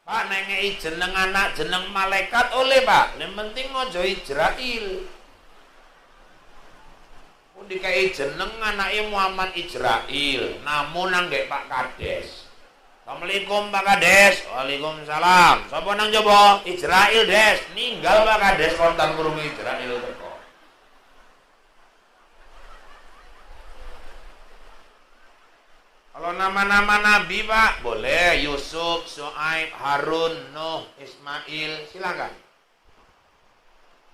Pak nengei jeneng anak jeneng malaikat oleh Pak, yang penting ngojo Ijrail. Dikai jeneng anake Muhammad Ijrail, namun nanggek Pak Kades. Assalamualaikum Pak Kades. Waalaikumsalam. Sapa nang coba? Ijrail Des. Ninggal Pak Kades kontan krungu Ijrail teko. Kalau nama-nama nabi Pak, boleh Yusuf, Syuaib, Harun, Nuh, Ismail, silakan.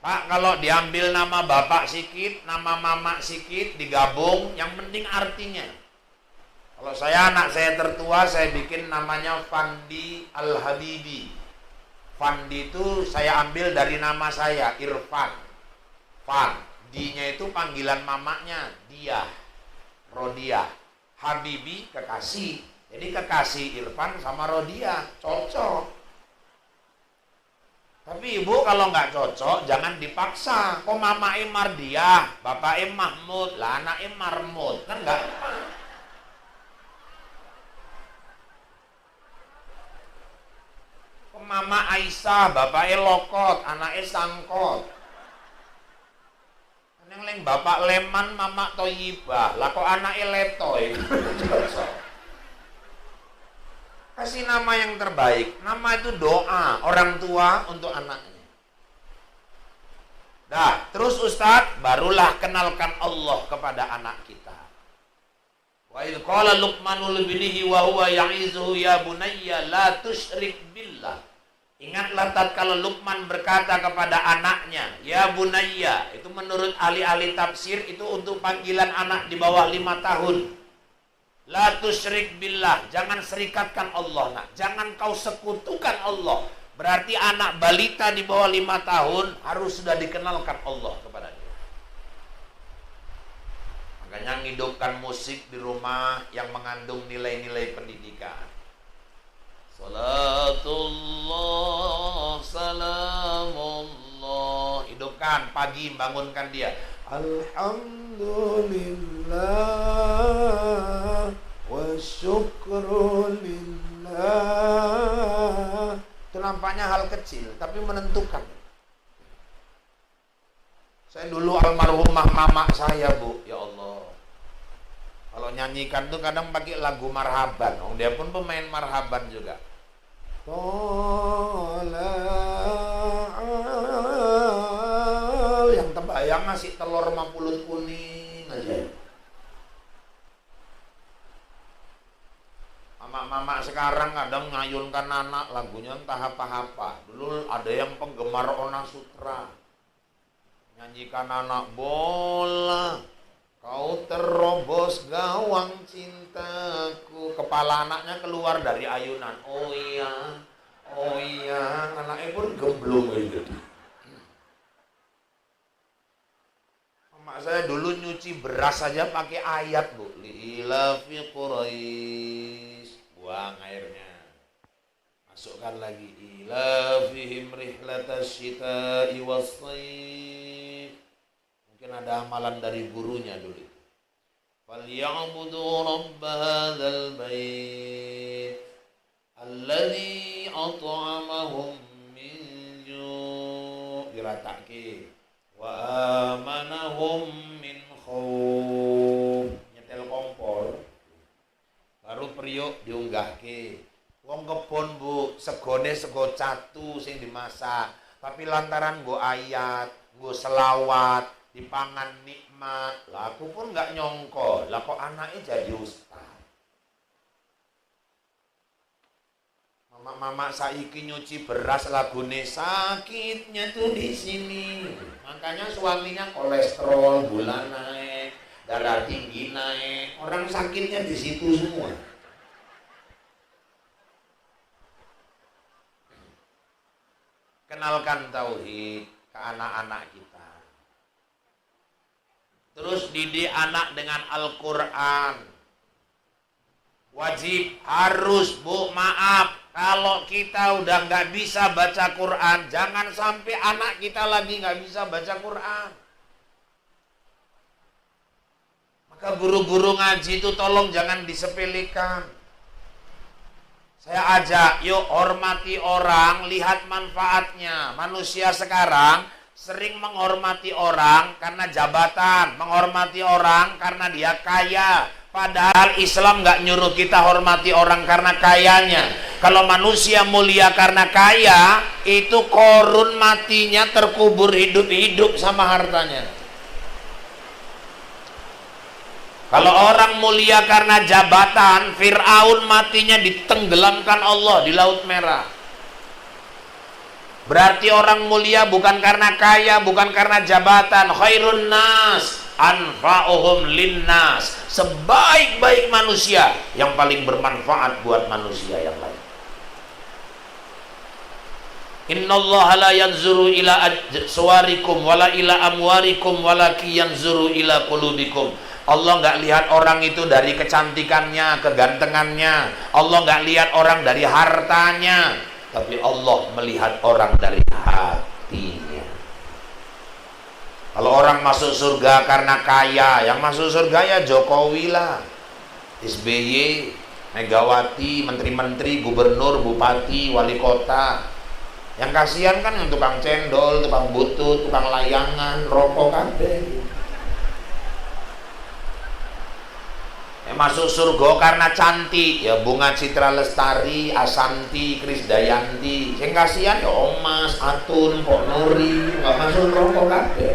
Pak, kalau diambil nama bapak sikit, nama mama sikit, digabung, yang penting artinya. Kalau saya, anak saya tertua, saya bikin namanya Fandi Al-Habibi. Fandi itu saya ambil dari nama saya, Irfan. Fandi-nya itu panggilan mamanya, Diah, Rodiah. Habibi, kekasih. Jadi kekasih Irfan sama Rodiah, cocok. Tapi ibu kalau nggak cocok, jangan dipaksa. Kok mama Mardiah, bapak Mahmud, lah anak Marmud, kan nggak? Kok mama Aisyah, bapak Lokot, anak Sangkot. Yang lain bapak Leman, mama Toyibah, lah kok anak Letoy. Kasih nama yang terbaik. Nama itu doa orang tua untuk anaknya. Dah, terus Ustadz, barulah kenalkan Allah kepada anak kita. Wa idh qala Luqmanu libnihi wa huwa ya'izuhu ya bunayya la tusyrik billah. Ingatlah tatkala Luqman berkata kepada anaknya, ya bunayya, itu menurut ahli-ahli tafsir itu untuk panggilan anak di bawah 5 tahun. La tusyrik billah, jangan serikatkan Allah, nak. Jangan kau sekutukan Allah. Berarti anak balita di bawah 5 tahun harus sudah dikenalkan Allah kepada dia. Makanya ngidupkan musik di rumah yang mengandung nilai-nilai pendidikan. Salatullah, salamullah. Hidupkan pagi, bangunkan dia. Alhamdulillah wa syukrulillah. Itu nampaknya hal kecil, tapi menentukan. Saya dulu almarhumah mama saya, Bu. Ya Allah. Kalau nyanyikan tuh kadang pakai lagu marhaban. Oh, dia pun pemain marhaban juga. Yang terbayang ngasih telur sama pulut kuning aja. Mama-mama sekarang kadang ngayunkan anak lagunya entah apa-apa. Dulu ada yang penggemar Ona Sutra. Nyanyikan anak bola. Kau terobos gawang cintaku. Kepala anaknya keluar dari ayunan. Oh iya, anaknya pun gemblung gitu. Mama saya dulu nyuci beras saja pakai ayat, Bu. Lilafi Quraisy. Buang airnya. Masukkan lagi. Ilafihim rihlatas syita'i was-shayf. Mungkin ada amalan dari gurunya dulu. Falyabudu rabb hadzal bait alladzi at'amahum min ju' diratake wa amanahum min khauf. Nyetel kompor baru priuk diunggahke. Wong kebon, Bu, segone sego catu sing dimasak. Tapi lantaran gue ayat, gue selawat, dipangan nikmat, lah aku pun nggak nyongko, lah kok anaknya jadi ustaz. Mama saiki nyuci beras lagune sakitnya tuh di sini. Makanya suaminya kolesterol, gula naik, darah tinggi naik, orang sakitnya di situ semua. Kenalkan tauhid ke anak-anak kita. Terus didik anak dengan Al-Quran. Wajib, harus, Bu, maaf, kalau kita udah nggak bisa baca Quran, jangan sampai anak kita lagi nggak bisa baca Quran. Maka guru-guru ngaji itu tolong jangan disepelekan. Saya ajak, yuk hormati orang, lihat manfaatnya. Manusia sekarang sering menghormati orang karena jabatan, menghormati orang karena dia kaya. Padahal Islam nggak nyuruh kita hormati orang karena kayanya. Kalau manusia mulia karena kaya, itu korun matinya terkubur hidup-hidup sama hartanya. Kalau orang mulia karena jabatan, Fir'aun matinya ditenggelamkan Allah di Laut Merah. Berarti orang mulia bukan karena kaya, bukan karena jabatan. Khairun nas anfa'uhum linnas. Sebaik-baik manusia yang paling bermanfaat buat manusia yang lain. Innallaha la yanzuru ila suwarikum wala ila amwarikum walaki yanzuru ila qulubikum. Allah nggak lihat orang itu dari kecantikannya, kegantengannya. Allah nggak lihat orang dari hartanya, tapi Allah melihat orang dari hatinya. Kalau orang masuk surga karena kaya, yang masuk surga ya Jokowi lah, SBY, Megawati, menteri-menteri, gubernur, bupati, wali kota. Yang kasihan kan yang tukang cendol, tukang butut, tukang layangan, rokok kabeh. Yang masuk surga karena cantik, ya Bunga Citra Lestari, Asanti, Krisdayanti. Yang kasihan ya Omas, Atun, Pok Nuri, nggak masuk rokok kabeh.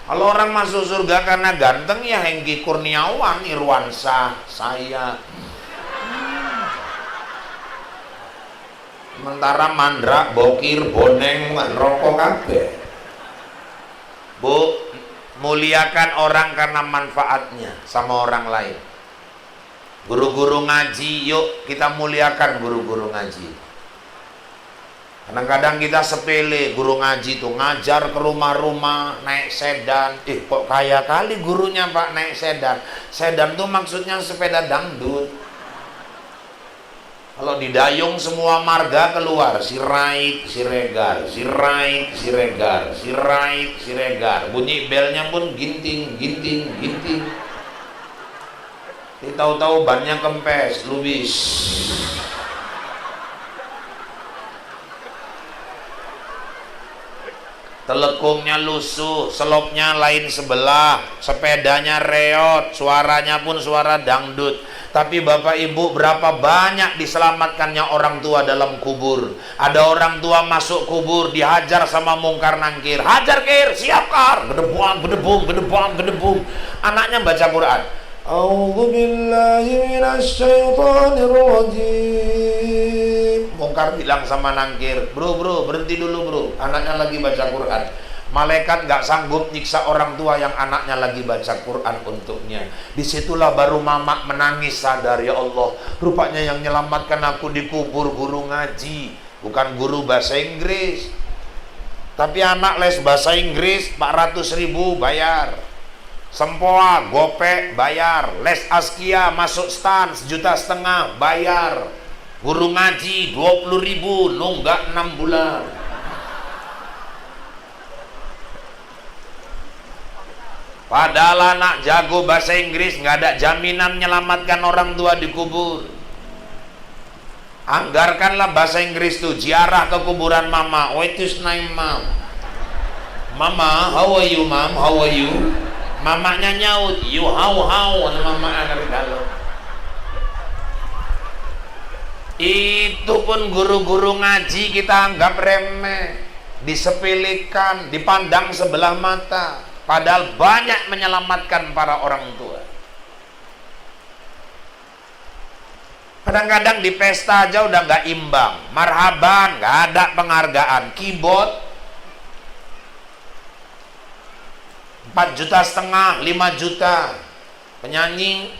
Kalau orang masuk surga karena ganteng ya Hengki Kurniawan, Irwansyah, saya. Sementara Mandra, Bokir, Boneng, rokok kabeh. Bu, muliakan orang karena manfaatnya sama orang lain. Guru-guru ngaji, yuk kita muliakan guru-guru ngaji. Kadang-kadang kita sepele, guru ngaji tuh ngajar ke rumah-rumah naik sedan. Kok kaya kali gurunya Pak naik sedan. Sedan tuh maksudnya sepeda dangdut. Kalau di Dayung semua marga keluar, Sirait, Siregar, Sirait, Siregar, Sirait, Siregar. Bunyi belnya pun ginting, ginting, ginting. Tahu-tahu bannya kempes, lubis. Telekungnya lusuh, selopnya lain sebelah, sepedanya reot, suaranya pun suara dangdut. Tapi Bapak Ibu, berapa banyak diselamatkannya orang tua dalam kubur. Ada orang tua masuk kubur dihajar sama mungkar nangkir. Hajar kir, siap kar, gedebung, gedebung, gedebung, gedebung. Anaknya baca Quran. A'udzu billahi minasyaitonir rajim. Mungkar bilang sama nangkir, bro berhenti dulu bro, anaknya lagi baca Quran. Malaikat nggak sanggup nyiksa orang tua yang anaknya lagi baca Quran untuknya. Disitulah baru mamak menangis sadar, ya Allah, rupanya yang menyelamatkan aku di kubur guru ngaji, bukan guru bahasa Inggris. Tapi anak les bahasa Inggris 400.000 bayar, sempoa gopek bayar, les askia masuk stan 1,5 juta bayar, guru ngaji 20.000 nunggak 6 bulan. Padahal anak jago bahasa Inggris nggak ada jaminan menyelamatkan orang tua di kubur. Anggarkanlah bahasa Inggris tuh, ziarah ke kuburan mama. What is name mom? Mama, how are you mom? How are you? Mamanya nyaut, you how? Mama anak dalam. Itu pun guru-guru ngaji kita anggap remeh, disepelekan, dipandang sebelah mata, padahal banyak menyelamatkan para orang tua. Kadang-kadang di pesta aja udah nggak imbang, marhaban nggak ada penghargaan, keyboard 4,5 juta, 5 juta, penyanyi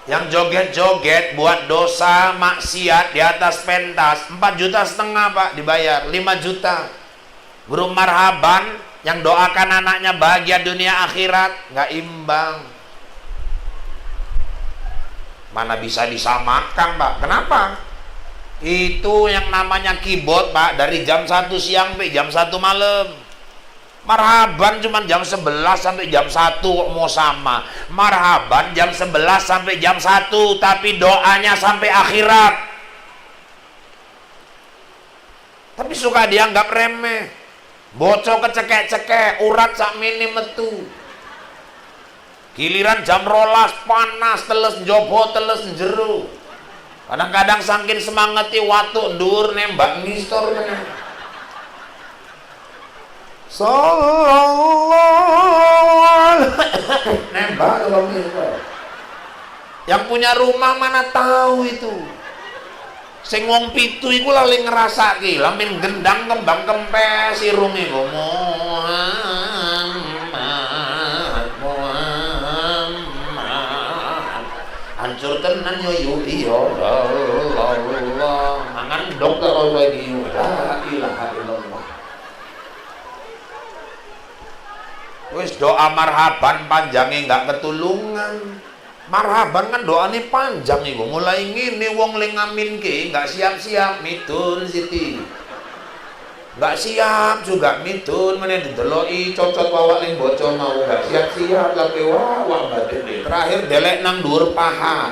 yang joget-joget buat dosa maksiat di atas pentas 4,5 juta Pak dibayar 5 juta. Guru marhaban yang doakan anaknya bahagia dunia akhirat, nggak imbang. Mana bisa disamakan Pak? Kenapa? Itu yang namanya keyboard Pak, dari jam 1 siang sampai jam 1 malam. Marhaban cuma jam 11 sampai jam 1 kok mau sama. Marhaban jam 11 sampai jam 1, tapi doanya sampai akhirat. Tapi suka dianggap remeh. Bocor kecekek-cekek, urat sak mini metu. Giliran jam rolas panas, teles jobo, teles jeru. Kadang-kadang saking semangati watu ndur nembak ngistor meneh. Sallallahu nembak kalau ngistor. Yang punya rumah mana tahu itu. Sing wong pitu iku lali ngrasake, lamin gendang kembang kempes irung iku. Hancur tenan yo yuli yo Allah. Mangan dokter lagi la ilaha illallah. Wis doa marhaban panjange enggak ketulungan. Marhaban kan doanya panjang iku, mulai ngene wong ling ngaminke enggak siap-siap midun Siti. Enggak siap juga midun meneh dideloki cocot wawak ling bocah mau enggak siap-siap lagi wawak badhe. Terakhir delek nang dhuwur paha.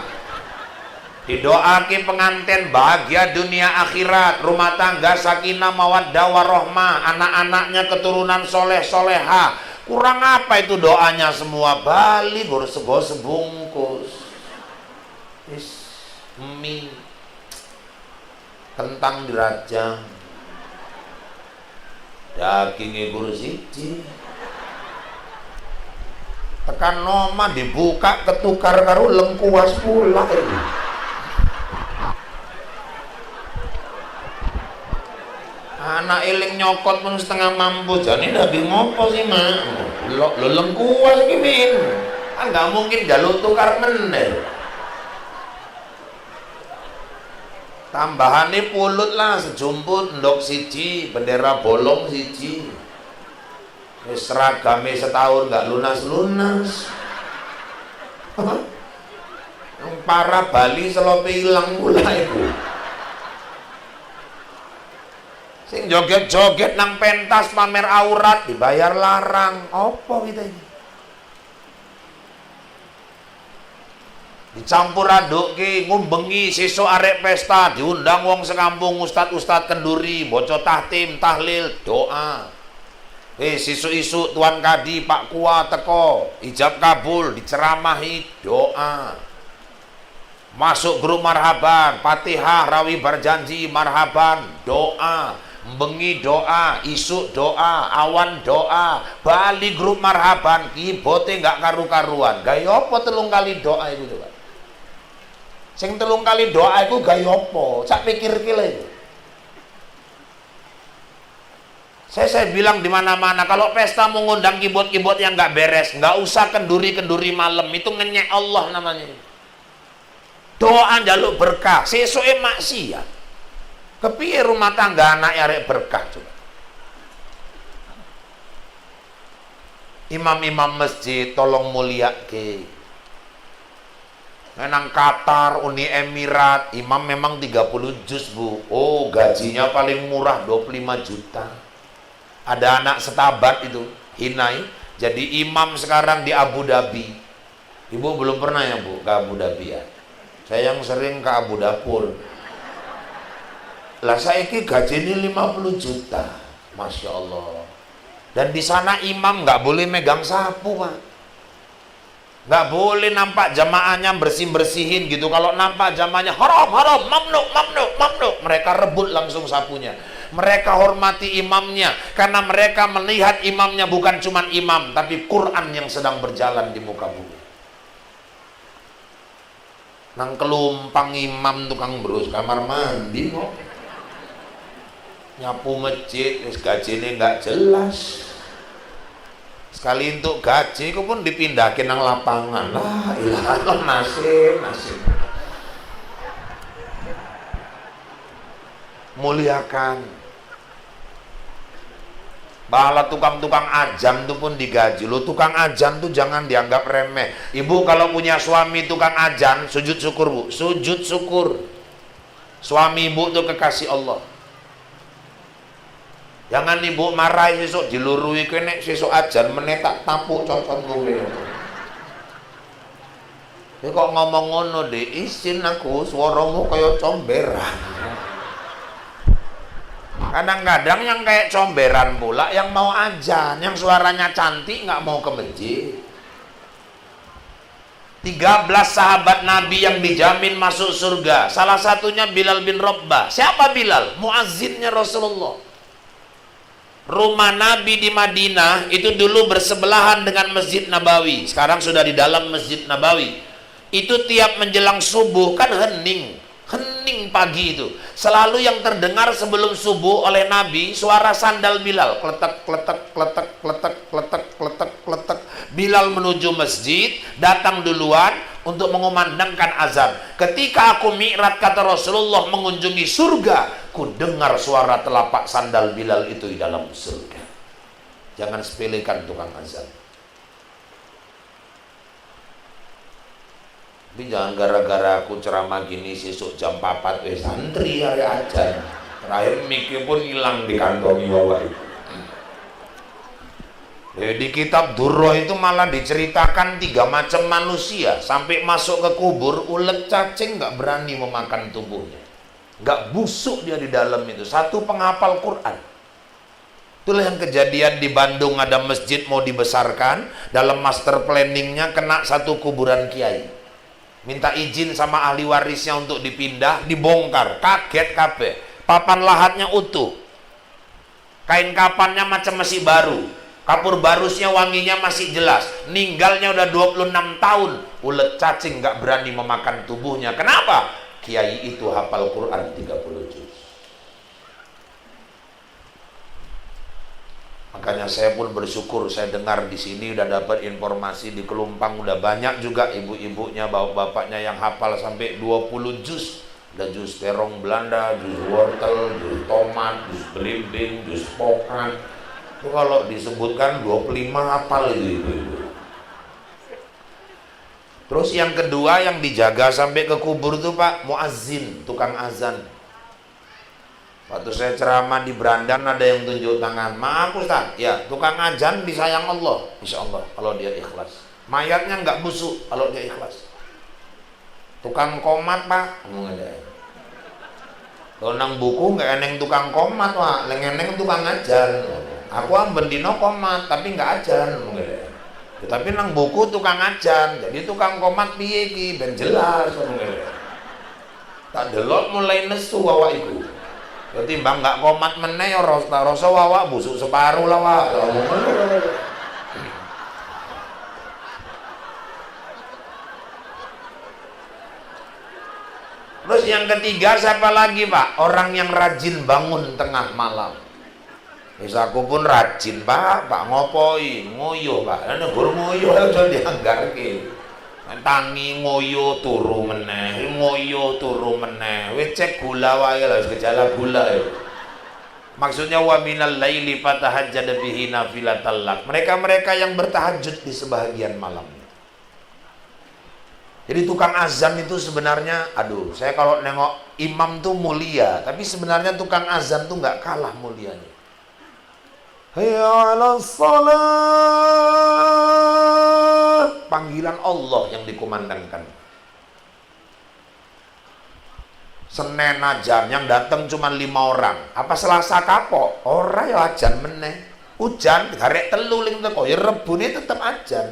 Didoake pengantin bahagia dunia akhirat, rumah tangga sakinah mawaddah warahmah, anak-anaknya keturunan soleh soleha. Kurang apa itu doanya semua? Bali baru sego sebungkus mie kentang dirajang dagingnya guru siji tekan noma dibuka ketukar karo lengkuas pula anak eling nyokot pun setengah mampu jadi nabi ngopo sih mak lo lengkuas gini kan nggak mungkin jalur tukar menel tambahannya pulut lah sejumput ndok siji bendera bolong siji seragame setahun nggak lunas-lunas yang parah Bali selope hilang mulai itu sing joget-joget nang pentas pamer aurat dibayar larang. Apa kita ini? Dicampur aduk ki ngumbengi sesuk arek pesta diundang wong sekampung ustad-ustad kenduri bocah tahtim tahlil doa. Sesuk-isuk tuan kadi Pak Kua teko ijab kabul diceramahi doa. Masuk grup marhaban Fatihah rawi berjanji marhaban doa. Bengi doa, isuk doa, awan doa, Bali grup marhaban, kibote nggak karu-karuan. Gaya apa telung kali doa itu coba? Sing telung kali doa itu gaya apa? Cak pikir kile itu. Saya bilang di mana-mana kalau pesta mengundang kibot-kibot yang nggak beres, nggak usah kenduri-kenduri malam itu ngenyek Allah namanya. Doa jaluk berkah, sesuai maksiat. Kepiye rumah tangga anak arek berkah coba. Imam-imam masjid tolong mulyake. Nang Qatar, Uni Emirat, imam memang 30 juz Bu. Oh, gajinya paling murah 25 juta. Ada anak setabat itu, Hinai, jadi imam sekarang di Abu Dhabi. Ibu belum pernah ya Bu ke Abu Dhabi ya? Saya yang sering ke Abu Dapur. Lah saiki gajinya 50 juta. Masya Allah. Dan di sana imam nggak boleh megang sapu, Pak. Nggak boleh nampak jamaahnya bersih-bersihin gitu. Kalau nampak jamaahnya haram, mamnu, mamnu, mamnu, mereka rebut langsung sapunya. Mereka hormati imamnya karena mereka melihat imamnya bukan cuma imam, tapi Quran yang sedang berjalan di muka bumi. Nang kelumpang imam tukang berus kamar mandi kok. Nyapu masjid, gajinya nggak jelas. Sekali untuk gaji, kau pun dipindahin nang lapangan. Lah, ilah, nasib. Muliakan. Bala tukang-tukang ajan tuh pun digaji. Lo tukang ajan tuh jangan dianggap remeh. Ibu kalau punya suami tukang ajan, sujud syukur, Bu. Sujud syukur. Suami ibu tuh kekasih Allah. Jangan ibu marah sesuk dilurui kene sesuk ajan menetak tapuk cocok gue. Ya kok ngomong ngono deh, isin aku suaramu kayak comberan. Kadang-kadang yang kayak comberan pula yang mau ajan, yang suaranya cantik nggak mau ke masjid. 13 sahabat Nabi yang dijamin masuk surga. Salah satunya Bilal bin Rabbah. Siapa Bilal? Muazzinnya Rasulullah. Rumah Nabi di Madinah itu dulu bersebelahan dengan Masjid Nabawi. Sekarang sudah di dalam Masjid Nabawi. Itu tiap menjelang subuh kan hening pagi itu. Selalu yang terdengar sebelum subuh oleh Nabi suara sandal Bilal, kletek kletek kletek kletek kletek kletek kletek. Bilal menuju masjid, datang duluan untuk mengumandangkan azan. Ketika aku mi'raj, kata Rasulullah, mengunjungi surga, ku dengar suara telapak sandal Bilal itu di dalam surga. Jangan sepelekan tukang azan. Tapi jangan gara-gara aku ceramah gini sesuk jam 4 santri hari aja. Terakhir mikir pun hilang di kantongi bawah itu. Di kitab Durrah itu malah diceritakan 3 macam manusia. Sampai masuk ke kubur, ulet cacing nggak berani memakan tubuhnya. Nggak busuk dia di dalam itu. Satu penghafal Quran. Itulah yang kejadian di Bandung, ada masjid mau dibesarkan. Dalam master planningnya kena satu kuburan kiai. Minta izin sama ahli warisnya untuk dipindah, dibongkar, kaget kabeh. Papan lahatnya utuh, kain kapannya macam masih baru, kapur barusnya wanginya masih jelas. Ninggalnya udah 26 tahun, ulet cacing nggak berani memakan tubuhnya. Kenapa? Kiai itu hafal Quran 30 juz. Makanya saya pun bersyukur, saya dengar di sini udah dapat informasi di Kelumpang udah banyak juga ibu-ibunya, bapak-bapaknya yang hafal sampai 20 juz. Ada juz terong Belanda, juz wortel, juz tomat, juz belimbing, juz pokan. Itu kalau disebutkan 25 hafal itu ibu-ibu. Terus yang kedua yang dijaga sampai ke kubur itu Pak, muazzin, tukang azan. Waktu saya ceramah di Brandan ada yang tunjuk tangan, maaf Ustaz, ya tukang azan disayang Allah, insya Allah kalau dia ikhlas. Mayatnya nggak busuk kalau dia ikhlas. Tukang komat Pak, kalau nang buku nggak eneng tukang komat Pak, eneng tukang azan. Aku bendino komat tapi nggak azan, ya, tapi nang buku tukang azan, jadi tukang komat piye ki ben jelas. Tak delok mulai nesu awak iku. Ya timbang nggak komat meneh ya rasa wawa busuk separuh lah wak. Terus yang ketiga siapa lagi Pak? Orang yang rajin bangun tengah malam. Wis aku pun rajin Pak ngopoi ngoyo Pak. Ana gur ngoyo aja dianggarke. Tangi ngoyo turu meneh, wis cek gula wae lah, gejala gula ya. Maksudnya wa minal laili fatahajjad bihi nafilatal lak. Mereka yang bertahajud di sebahagian malam. Jadi tukang azan itu sebenarnya, aduh, saya kalau nengok imam tuh mulia, tapi sebenarnya tukang azan tuh nggak kalah mulianya. Hayya 'alas shalah, panggilan Allah yang dikumandangkan. Senin ajan yang datang cuma 5 orang. Apa Selasa kapok? Ora ya ajan meneh. Hujan garek telu ling teko ya rebune tetep ajan.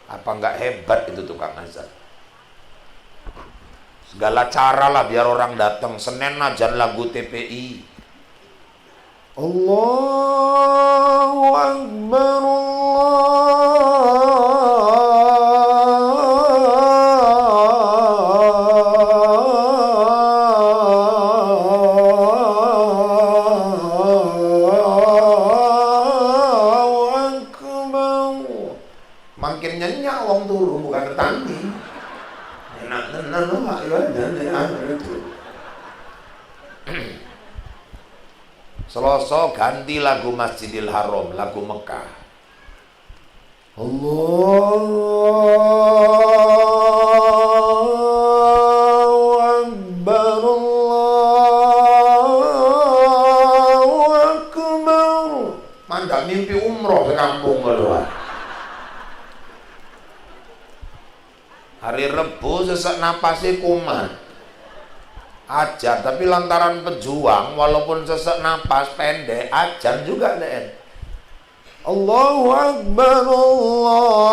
Apa enggak hebat itu tukang azan? Segala cara lah biar orang datang. Senin ajan lagu TPI. Allahu Akbar, makin nyenyak wong turu bukan tani. Enak tenan lho Pak itu. Selasa ganti lagu Masjidil Haram, lagu Mekah. Allahu Akbar, Allahu Akbar. Mantap mimpi umroh ke kampung keluar. Hari Rebo sesak napasnya kumat. Ajan, tapi lantaran pejuang walaupun sesak napas pendek, ajan juga deh. Allahu Akbar, Allahu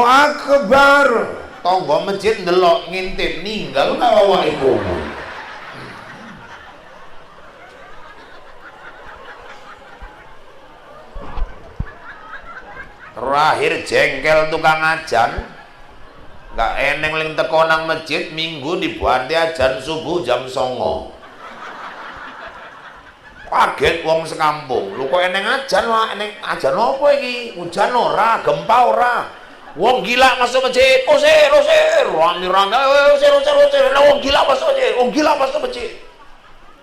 Akbar. Tonggo masjid ndelok ngintip ninggal nggak awak ibu. Terakhir jengkel tukang ajan, nggak eneng ling teko nang masjid minggu dibuat ajan subuh jam 09.00. Kaget wong sekampung, lu kok eneng ajan wah, eneng ajan apa iki? Hujan ora, gempa ora. Wong gila masuk masjid, usir, rame-rame, usir, wong gila masuk masjid, wong gila masuk masjid.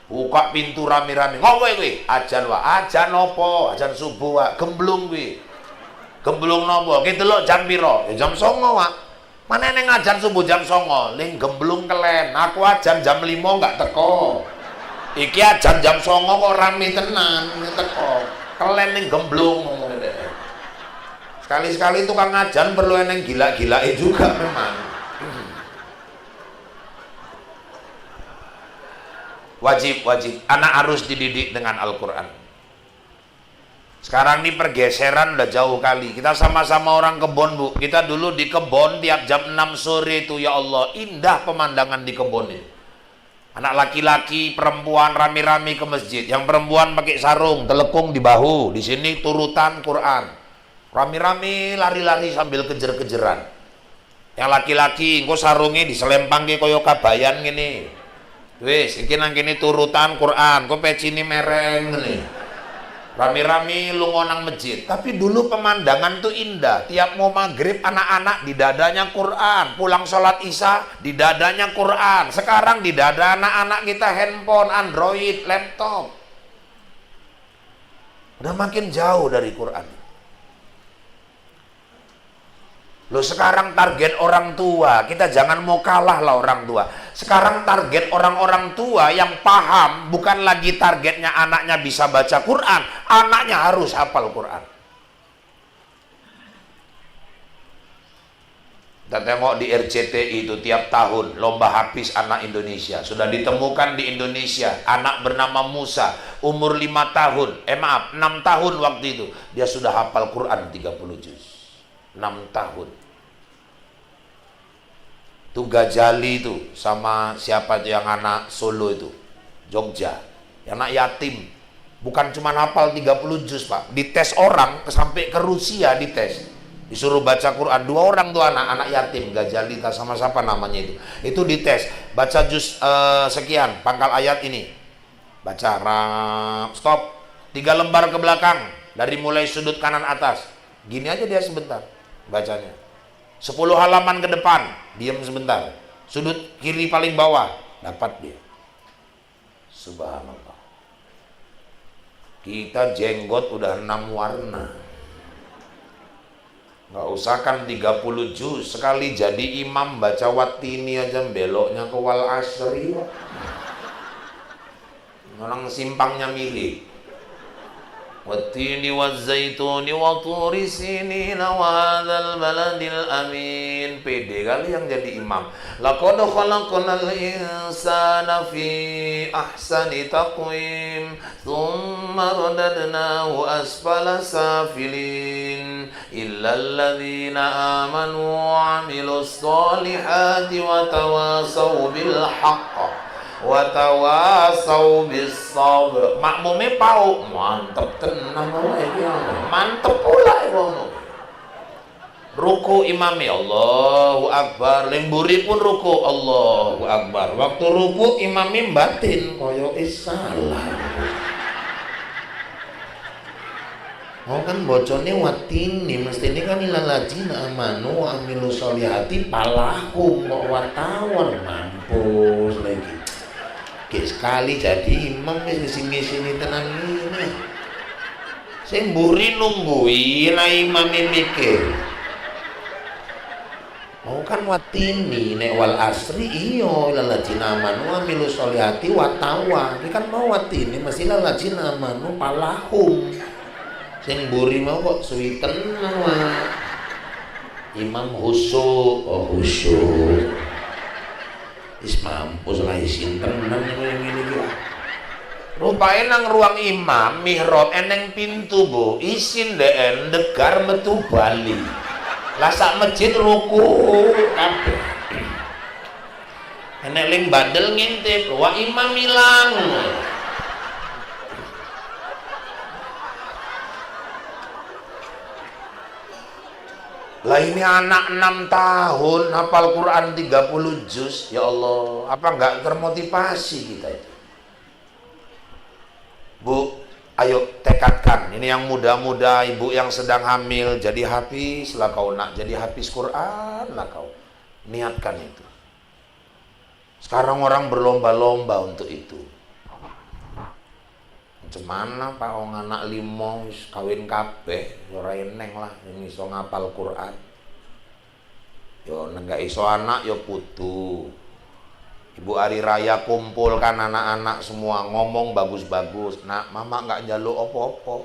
Buka pintu rame-rame, ngopo kuwi? Ajan wah, ajan apa? Ajan subuh wah, gemblung kuwi. Gemblung nopo? Ki delok jam piro? Ya jam 09.00, Pak. Mana neng ajan subuh jam 09.00, ling gemblung kelen. Aku ajan jam 5 enggak teko. Iki ajan jam 09.00 kok rame tenan teko. Kelen ning gemblung. Sekali-sekali tukang ajan perlu eneng gila-gilae juga memang. Wajib anak harus dididik dengan Al-Qur'an. Sekarang ini pergeseran udah jauh kali. Kita sama-sama orang kebon, Bu. Kita dulu di kebon tiap jam 6 sore itu, ya Allah, indah pemandangan di kebon ini. Anak laki-laki, perempuan rame-rame ke masjid. Yang perempuan pakai sarung, telekung di bahu. Di sini turutan Quran. Rame-rame lari-lari sambil kejer-kejeran. Yang laki-laki, engko sarungnya diselempang ke koyo kabayan gini. Wis, iki nang kene turutan Quran. Kok peci ini mereng nih. Rame-rame lu ngonang masjid. Tapi dulu pemandangan tuh indah. Tiap mau maghrib anak-anak di dadanya Quran. Pulang sholat isya di dadanya Quran. Sekarang di dada anak-anak kita handphone, Android, laptop. Udah makin jauh dari Quran. Loh sekarang target orang tua, kita jangan mau kalah lah orang tua. Sekarang target orang-orang tua yang paham, bukan lagi targetnya anaknya bisa baca Quran, anaknya harus hafal Quran. Kita tengok di RCTI itu tiap tahun lomba hafiz anak Indonesia. Sudah ditemukan di Indonesia anak bernama Musa, umur 5 tahun, 6 tahun waktu itu. Dia sudah hafal Quran 30 juz. 6 tahun. Itu Gajali itu sama siapa itu yang anak Solo itu, Jogja, anak yatim, bukan cuma hafal 30 juz Pak, dites orang sampai ke Rusia dites, disuruh baca Quran, 2 orang tuh anak yatim, Gajali sama siapa namanya itu dites, baca juz sekian, pangkal ayat ini, baca stop, 3 lembar ke belakang, dari mulai sudut kanan atas, gini aja dia sebentar bacanya. 10 halaman ke depan, diam sebentar. Sudut kiri paling bawah, dapat dia. Subhanallah. Kita jenggot udah 6 warna. Nggak usah kan 30 juz. Sekali jadi imam baca watini aja beloknya ke wal asri. Orang simpangnya milih. والتين والزيتون وطور سينين وهذا البلد الأمين. Pede kali yang jadi imam. Laqad khalaqnal insana fi ahsani taqwim thumma radadnahu asfala safilin illa alladhina amanu wa 'amilus solihati wa tawasaw bil haqq watawasau bisabr. Makmume pau mantep tenan iki. Mantep pula ngono. Ruku imami Allahu Akbar, lemburi pun ruku Allahu Akbar. Waktu ruku imami batin koyo salah. Oh kan bocone watini mestine kan ilalajina amanu amilu solihati palahum kok watawar mampus lagi. Sekali jadi imam ngisi-ngisi tenan ini. Sing mburi nungguin nah imam mikir. Mau kan watini nek wal asri iyo lalajina amanu amilu solihati watawa. Ini kan mau watini mesti lalajina amanu palahum. Sing mburi mau kok suwi tenan wae. Imam khusyuk, khusyuk. Is mampus lah isin tenan ngene iki. Rupae nang ruang imam mihrab eneng pintu, Bu. Isin ndek ndegar metu bali. Lah sak masjid ruku kabeh. Enek ling bandel ngintip, wa imam ilang. Lah ini anak 6 tahun hafal Quran 30 juz. Ya Allah, apa enggak termotivasi kita itu? Bu, ayo tekadkan. Ini yang muda-muda, ibu yang sedang hamil, jadi hafiz lah kau nak jadi hafiz Quran lah kau. Niatkan itu. Sekarang orang berlomba-lomba untuk itu. Macam mana Pak wong anak 5 kawin kabeh ora eneng lah yang iso ngapal Quran. Yo nek gak iso anak yo putu. Ibu hari raya kumpulkan anak-anak semua ngomong bagus-bagus. Nak, mama gak njaluk apa-apa.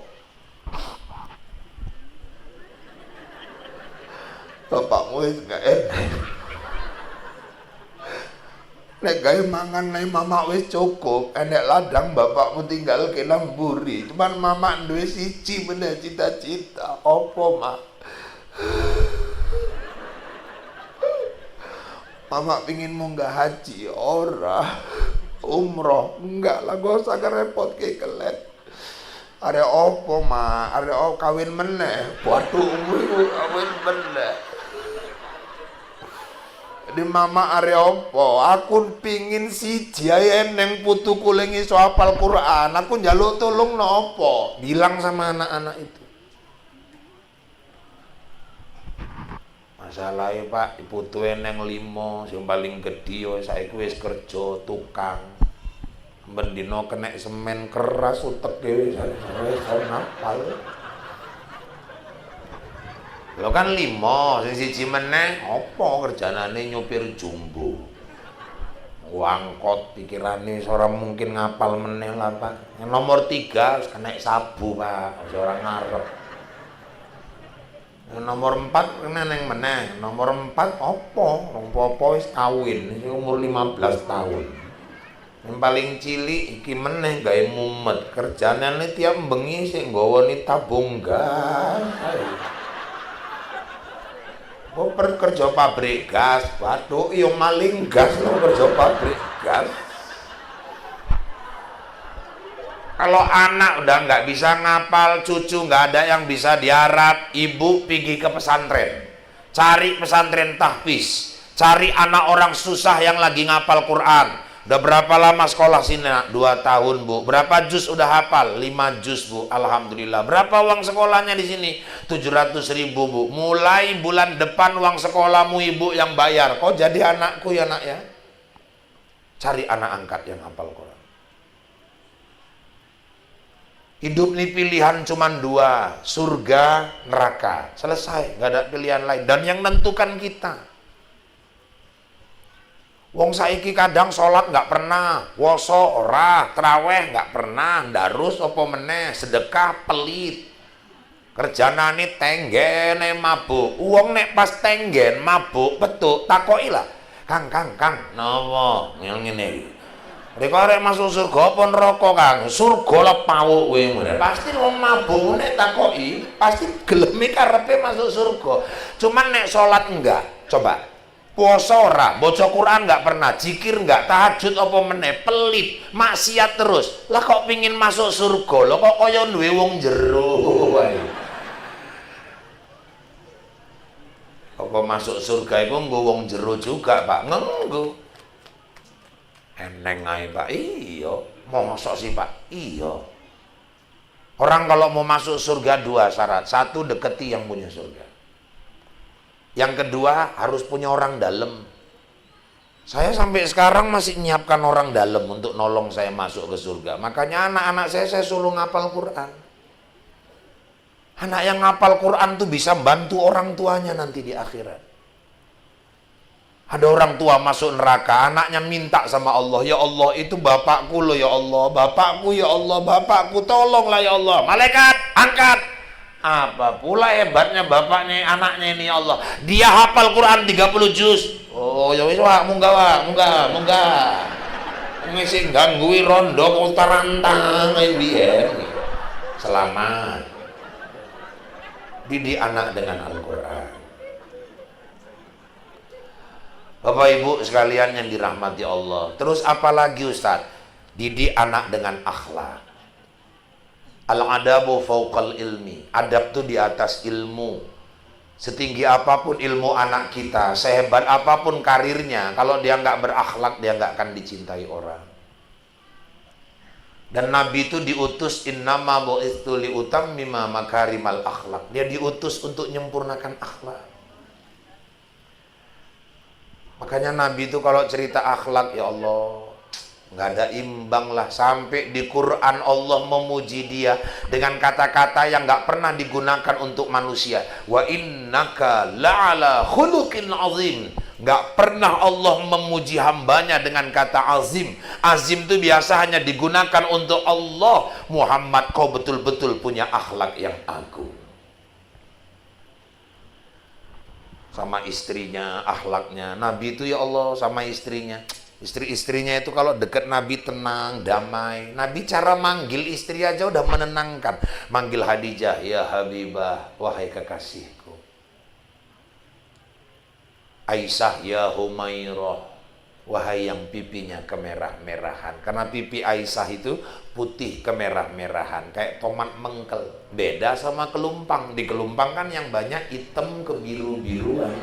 Bapakmu wis gak enak. Nek gawe mangan nek mama wis cukup, enek ladang bapakmu tinggal ke lamburi. Cuman mama duwe siji meneh cita-cita. Opo, Mak? Mama pingin munggah haji, ora. Umroh, enggak lah, gak usah repot ke kelet. Are opo, Mak? Are kawin meneh. Waduh, kawin meneh. Di mama are opo, aku pingin siji ae neng putuku ling iso hafal Quran. Aku njaluk tolong nopo? Bilang sama anak-anak itu. Masalahe Pak, putu neng 5, sing paling gedhi yo saiki wis kerja tukang. Bendino kena semen keras uteke wis hafal. Lo kan 5, sing siji meneh apa kerjanane nyupir jumbo. Wangkot pikirane ora mungkin ngapal meneh lah Pak. Yang nomor 3 wis kena sabu Pak, ora ngarep. Yang nomor 4 kena neng meneh. Nomor 4 apa? Wong popo wis kawin, iki umur 15 tahun. Yang paling cilik iki meneh gawe mumet. Kerjanane tiap bengi sik nggawani tabung gas. Oh kerja pabrik gas, waduh iyo maling gas lo kerja pabrik gas. Kalau anak udah nggak bisa ngapal, cucu nggak ada yang bisa diharap, ibu pergi ke pesantren, cari pesantren tahfiz, cari anak orang susah yang lagi ngapal Quran. Udah berapa lama sekolah sini nak? 2 tahun Bu. Berapa juz udah hafal? 5 juz Bu. Alhamdulillah. Berapa uang sekolahnya di sini? 700.000 Bu. Mulai bulan depan uang sekolahmu ibu yang bayar. Kok jadi anakku ya nak ya? Cari anak angkat yang hafal Quran. Hidup ini pilihan cuma 2, surga, neraka. Selesai, nggak ada pilihan lain. Dan yang nentukan kita. Wong saiki kadang sholat nggak pernah, woso ora, traweh nggak pernah, darus apa meneh, sedekah pelit. Kerjanane tenggene mabuk. Wong nek pas tenggen mabuk petuk takoki lah. Kang, napa ngene iki? Rek arek masuk surga apa neraka, Kang? Surga lah pawuk kowe. Pasti wong mabuk nek takoki, pasti geleme karepe masuk surga. Cuman nek salat enggak. Coba. Puasa ora, baca Quran enggak pernah, zikir enggak, tahajud apa meneh, pelit, maksiat terus. Lah kok pingin masuk surga? Lah kok kaya duwe wong jero wae. Apa masuk surga iku nggo wong jero juga, Pak? Ngenggo. Eneng ae, Pak. Iya, mosok sih, Pak? Iya. Orang kalau mau masuk surga dua syarat. Satu, deketi yang punya surga. Yang kedua, harus punya orang dalam. Saya sampai sekarang masih nyiapkan orang dalam untuk nolong saya masuk ke surga. Makanya anak-anak saya suruh ngapal Quran. Anak yang ngapal Quran tuh bisa bantu orang tuanya nanti di akhirat. Ada orang tua masuk neraka, anaknya minta sama Allah, ya Allah itu bapakku loh ya Allah, bapakku ya Allah, bapakku tolonglah ya Allah. Malaikat, angkat. Apa pula hebatnya bapaknya, anaknya ini ya Allah. Dia hafal Quran 30 juz. Oh ya wis Wak, munggah. Ngisi ganggui rondo utarantang biyen. Selamat. Didik anak dengan Al-Quran. Bapak Ibu sekalian yang dirahmati Allah. Terus apalagi Ustaz? Didik anak dengan akhlak. Al-adabu fauqal ilmi. Adab itu di atas ilmu. Setinggi apapun ilmu anak kita, sehebat apapun karirnya, kalau dia nggak berakhlak, dia nggak akan dicintai orang. Dan Nabi itu diutus innama bu'itsu liutammima makarimal akhlak. Dia diutus untuk menyempurnakan akhlak. Makanya Nabi itu kalau cerita akhlak, ya Allah, nggak ada imbang lah. Sampai di Quran Allah memuji dia dengan kata-kata yang nggak pernah digunakan untuk manusia. Wa innaka la'ala khuluqin azim. Nggak pernah Allah memuji hambanya dengan kata azim. Azim itu biasa hanya digunakan untuk Allah. Muhammad, kau betul-betul punya akhlak yang agung. Sama istrinya, akhlaknya. Nabi itu ya Allah sama istrinya. Istri-istrinya itu kalau dekat Nabi tenang, damai. Nabi cara manggil istri aja udah menenangkan. Manggil Khadijah, ya Habibah, wahai kekasihku. Aisyah, ya Humairah, wahai yang pipinya kemerah-merahan. Karena pipi Aisyah itu putih kemerah-merahan, kayak tomat mengkel. Beda sama kelumpang. Di kelumpang kan yang banyak hitam kebiru-biruan.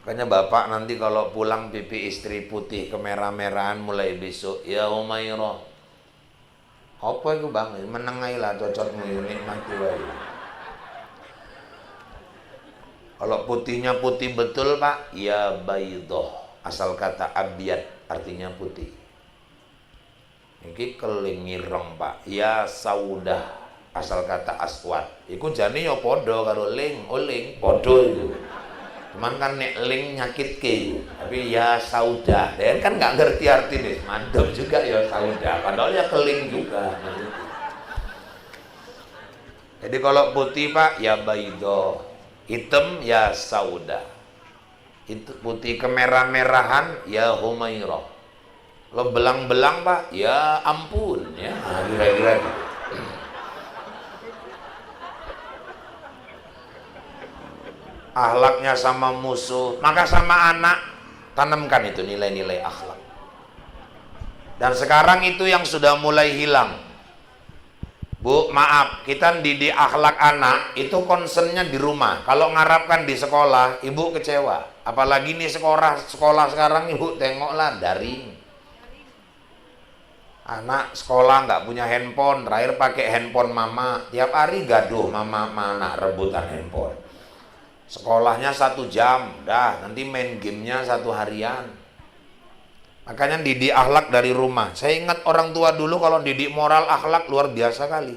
Makanya bapak nanti kalau pulang pipi istri putih kemerah-merahan mulai besok, ya Humairah. Apa itu bang? Menengai lah cocok nikmati wae. Kalau putihnya putih betul Pak, ya baydoh. Asal kata abyad artinya putih. Ini keling ngireng Pak, ya saudah. Asal kata aswad. Iku jane ya podo karo ling, oling, podo itu. Cuman kan nek ling nyakitke, tapi ya saudah. Dan kan nggak ngerti artinya, mantap juga ya saudah. Padahal ya keling juga. Jadi kalau putih Pak, ya baydoh. Hitam ya sauda. Itu putih kemerah-merahan ya Humairah. Lo belang-belang Pak, ya ampun ya. Kira-kira gitu. Akhlaknya sama musuh, maka sama anak tanamkan itu nilai-nilai akhlak. Dan sekarang itu yang sudah mulai hilang. Bu, maaf, kita didik akhlak anak itu concernnya di rumah. Kalau ngarapkan di sekolah, ibu kecewa. Apalagi nih sekolah sekarang ibu tengoklah daring. Anak sekolah nggak punya handphone, terakhir pakai handphone mama. Tiap hari gaduh mama mana rebutan handphone. Sekolahnya 1 jam, dah nanti main gamenya 1 harian. Makanya didik akhlak dari rumah. Saya ingat orang tua dulu kalau didik moral akhlak luar biasa kali.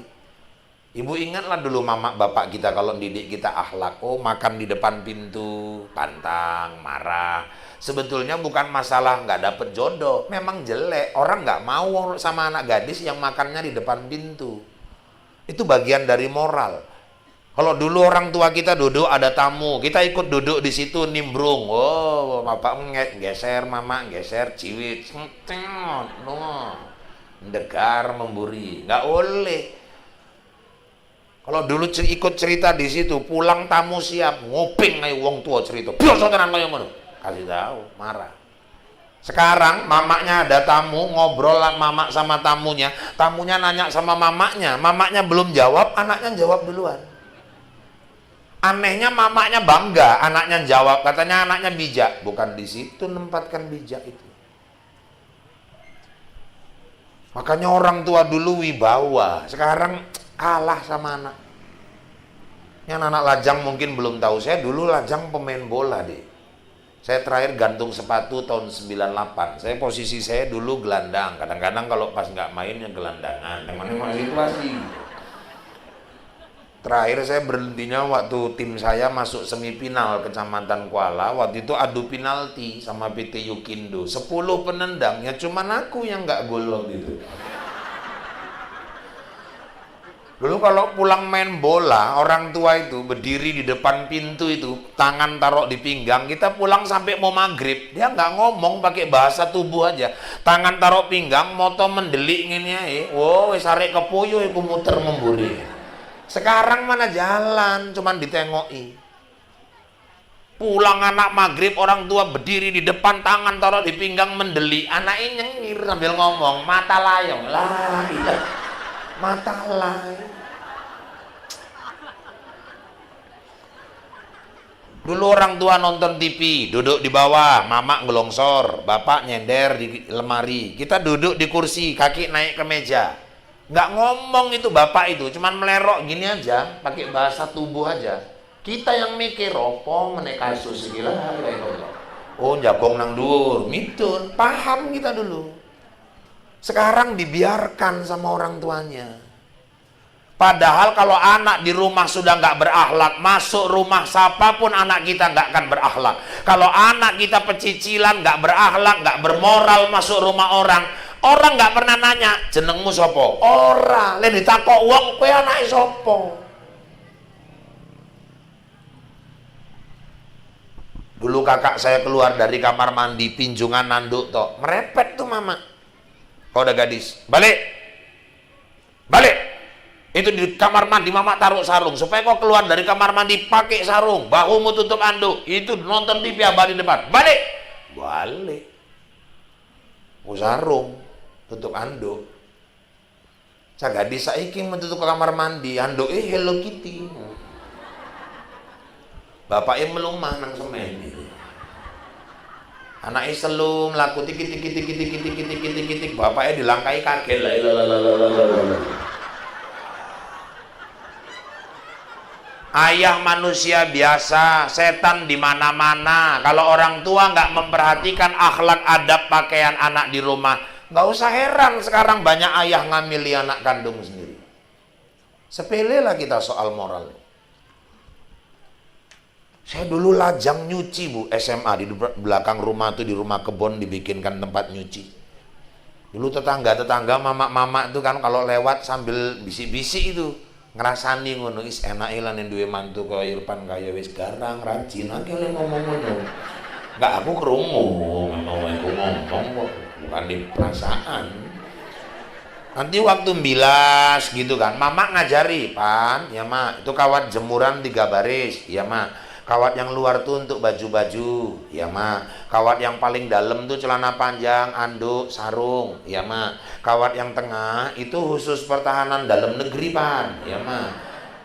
Ibu ingatlah dulu mama bapak kita kalau didik kita akhlak. Oh, makan di depan pintu, pantang, marah. Sebetulnya bukan masalah nggak dapet jodoh, memang jelek. Orang nggak mau sama anak gadis yang makannya di depan pintu. Itu bagian dari moral. Kalau dulu orang tua kita duduk ada tamu, kita ikut duduk di situ nimbrung. Oh, bapak geser, mama geser, ciwit, no, degar memburi, nggak boleh. Kalau dulu ikut cerita di situ, pulang tamu siap, nguping ayo wong tua cerita. Biasa tenan kaya ngono. Kasih tahu, marah. Sekarang mamaknya ada tamu, ngobrol mama sama tamunya, tamunya nanya sama mamanya belum jawab, anaknya jawab duluan. Anehnya mamanya bangga, anaknya jawab, katanya anaknya bijak. Bukan di situ menempatkan bijak itu. Makanya orang tua dulu wibawa, sekarang kalah sama anak. Yang anak lajang mungkin belum tahu, saya dulu lajang pemain bola deh. Saya terakhir gantung sepatu tahun 98. Posisi saya dulu gelandang. Kadang-kadang kalau pas nggak main ya gelandangan. Teman-teman situasi. Terakhir saya berhentinya waktu tim saya masuk semifinal Kecamatan Kuala. Waktu itu adu penalti sama PT Yukindo. 10 penendang, ya cuman aku yang nggak gol waktu itu. Dulu kalau pulang main bola, orang tua itu berdiri di depan pintu itu, tangan taruh di pinggang, kita pulang sampai mau maghrib, dia nggak ngomong, pakai bahasa tubuh aja. Tangan taruh pinggang, moto mendelik ngene ae. Oh, wis arek kepuyo iku muter memburi. Sekarang mana jalan, cuman ditengoki. Pulang anak maghrib, orang tua berdiri di depan, tangan taruh di pinggang mendelik, anaknya nyengir sambil ngomong, mata layong lah, mata layong. Dulu orang tua nonton TV, duduk di bawah, mama ngelongsor, bapak nyender di lemari. Kita duduk di kursi, kaki naik ke meja. Nggak ngomong itu bapak itu, cuman melerok gini aja, pakai bahasa tubuh aja. Kita yang mikir, opo menek kasus gila. Oh, jagong nang dhuwur, mitun, paham kita dulu. Sekarang dibiarkan sama orang tuanya. Padahal kalau anak di rumah sudah nggak berakhlak, masuk rumah siapapun anak kita nggak akan berakhlak. Kalau anak kita pecicilan, nggak berakhlak, nggak bermoral, masuk rumah orang nggak pernah nanya jenengmu sopo. Ora, len ditakok wong kowe anake sopo. Dulu kakak saya keluar dari kamar mandi, pinjungan nanduk tok, merepet tuh mama. Kau udah gadis, balik. Itu di kamar mandi mama taruh sarung supaya kau keluar dari kamar mandi pakai sarung, bahumu tutup anduk. Itu nonton TV abah di depan. Balik. Mau sarung, tutup anduk. Gadis saiki menutup ke kamar mandi, anduk Hello Kitty. Bapaknya melumah nang semen. Anaknya selum laku tik, bapaknya dilangkai kaget lah. Ayah manusia biasa, setan di mana-mana. Kalau orang tua nggak memperhatikan akhlak adab pakaian anak di rumah, nggak usah heran sekarang banyak ayah ngamili anak kandung sendiri. Sepele lah kita soal moral. Saya dulu lajang nyuci bu, SMA di belakang rumah tuh, di rumah kebon dibikinkan tempat nyuci. Dulu tetangga mama-mama itu kan kalau lewat sambil bisi-bisi itu. Ngerasani ngono is enak lan duwe mantu kaya Irfan kaya wis garang rajin akeh le ngomong ngono. Enggak, aku krungu ngomong kok bukan di perasaan. Nanti waktu bilas gitu kan, mama ngajari, Pan, ya mak, itu kawat jemuran 3 baris, ya mak. Kawat yang luar tuh untuk baju-baju, ya mak. Kawat yang paling dalam tuh celana panjang, anduk, sarung, ya mak. Kawat yang tengah itu khusus pertahanan dalam negeri, Pan, ya mak.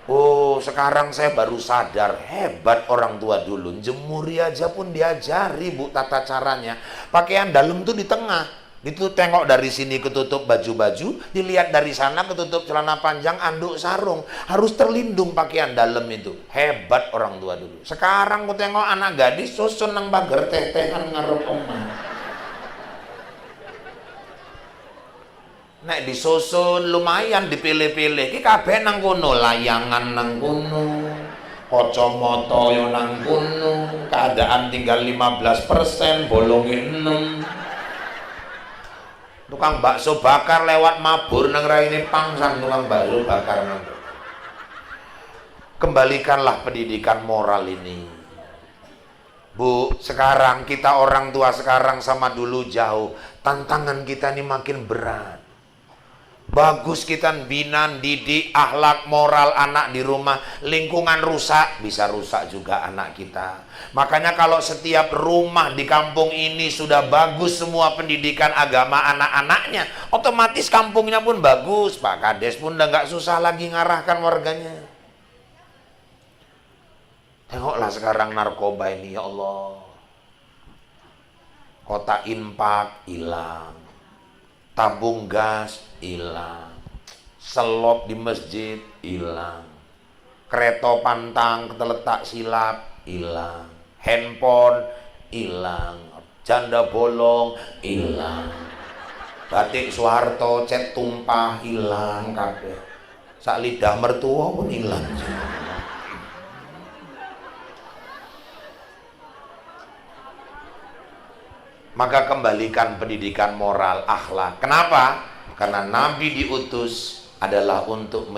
Oh, sekarang saya baru sadar, hebat orang tua dulu. Jemuri aja pun diajari bu tata caranya. Pakaian dalam tuh di tengah. Itu tengok dari sini ketutup baju-baju, dilihat dari sana ketutup celana panjang, anduk, sarung. Harus terlindung pakaian dalam itu. Hebat orang tua dulu. Sekarang aku tengok anak gadis susun nang pagar teh-tehan ngarep omah. Nek disusun lumayan dipilih-pilih. Ki kabeh nang kono, layangan nang kono, kacamata yo nang kono, keadaan tinggal 15%, bolonge 6. Tukang bakso bakar lewat mabur nang raine pangsan, tukang bakso bakar nang. Kembalikanlah pendidikan moral ini. Bu, sekarang kita orang tua sekarang sama dulu jauh. Tantangan kita ini makin berat. Bagus kita bina, didik, akhlak, moral anak di rumah. Lingkungan rusak, bisa rusak juga anak kita. Makanya kalau setiap rumah di kampung ini sudah bagus semua pendidikan agama anak-anaknya, otomatis kampungnya pun bagus. Pak Kades pun udah gak susah lagi ngarahkan warganya. Tengoklah sekarang narkoba ini, ya Allah. Kota infak hilang, tabung gas hilang, selop di masjid hilang, kereta pantang terletak silap hilang, handphone hilang, janda bolong hilang, batik Soeharto cet tumpah hilang kabeh, sak lidah mertua pun hilang. Maka kembalikan pendidikan moral akhlak. Kenapa? Karena Nabi diutus adalah untuk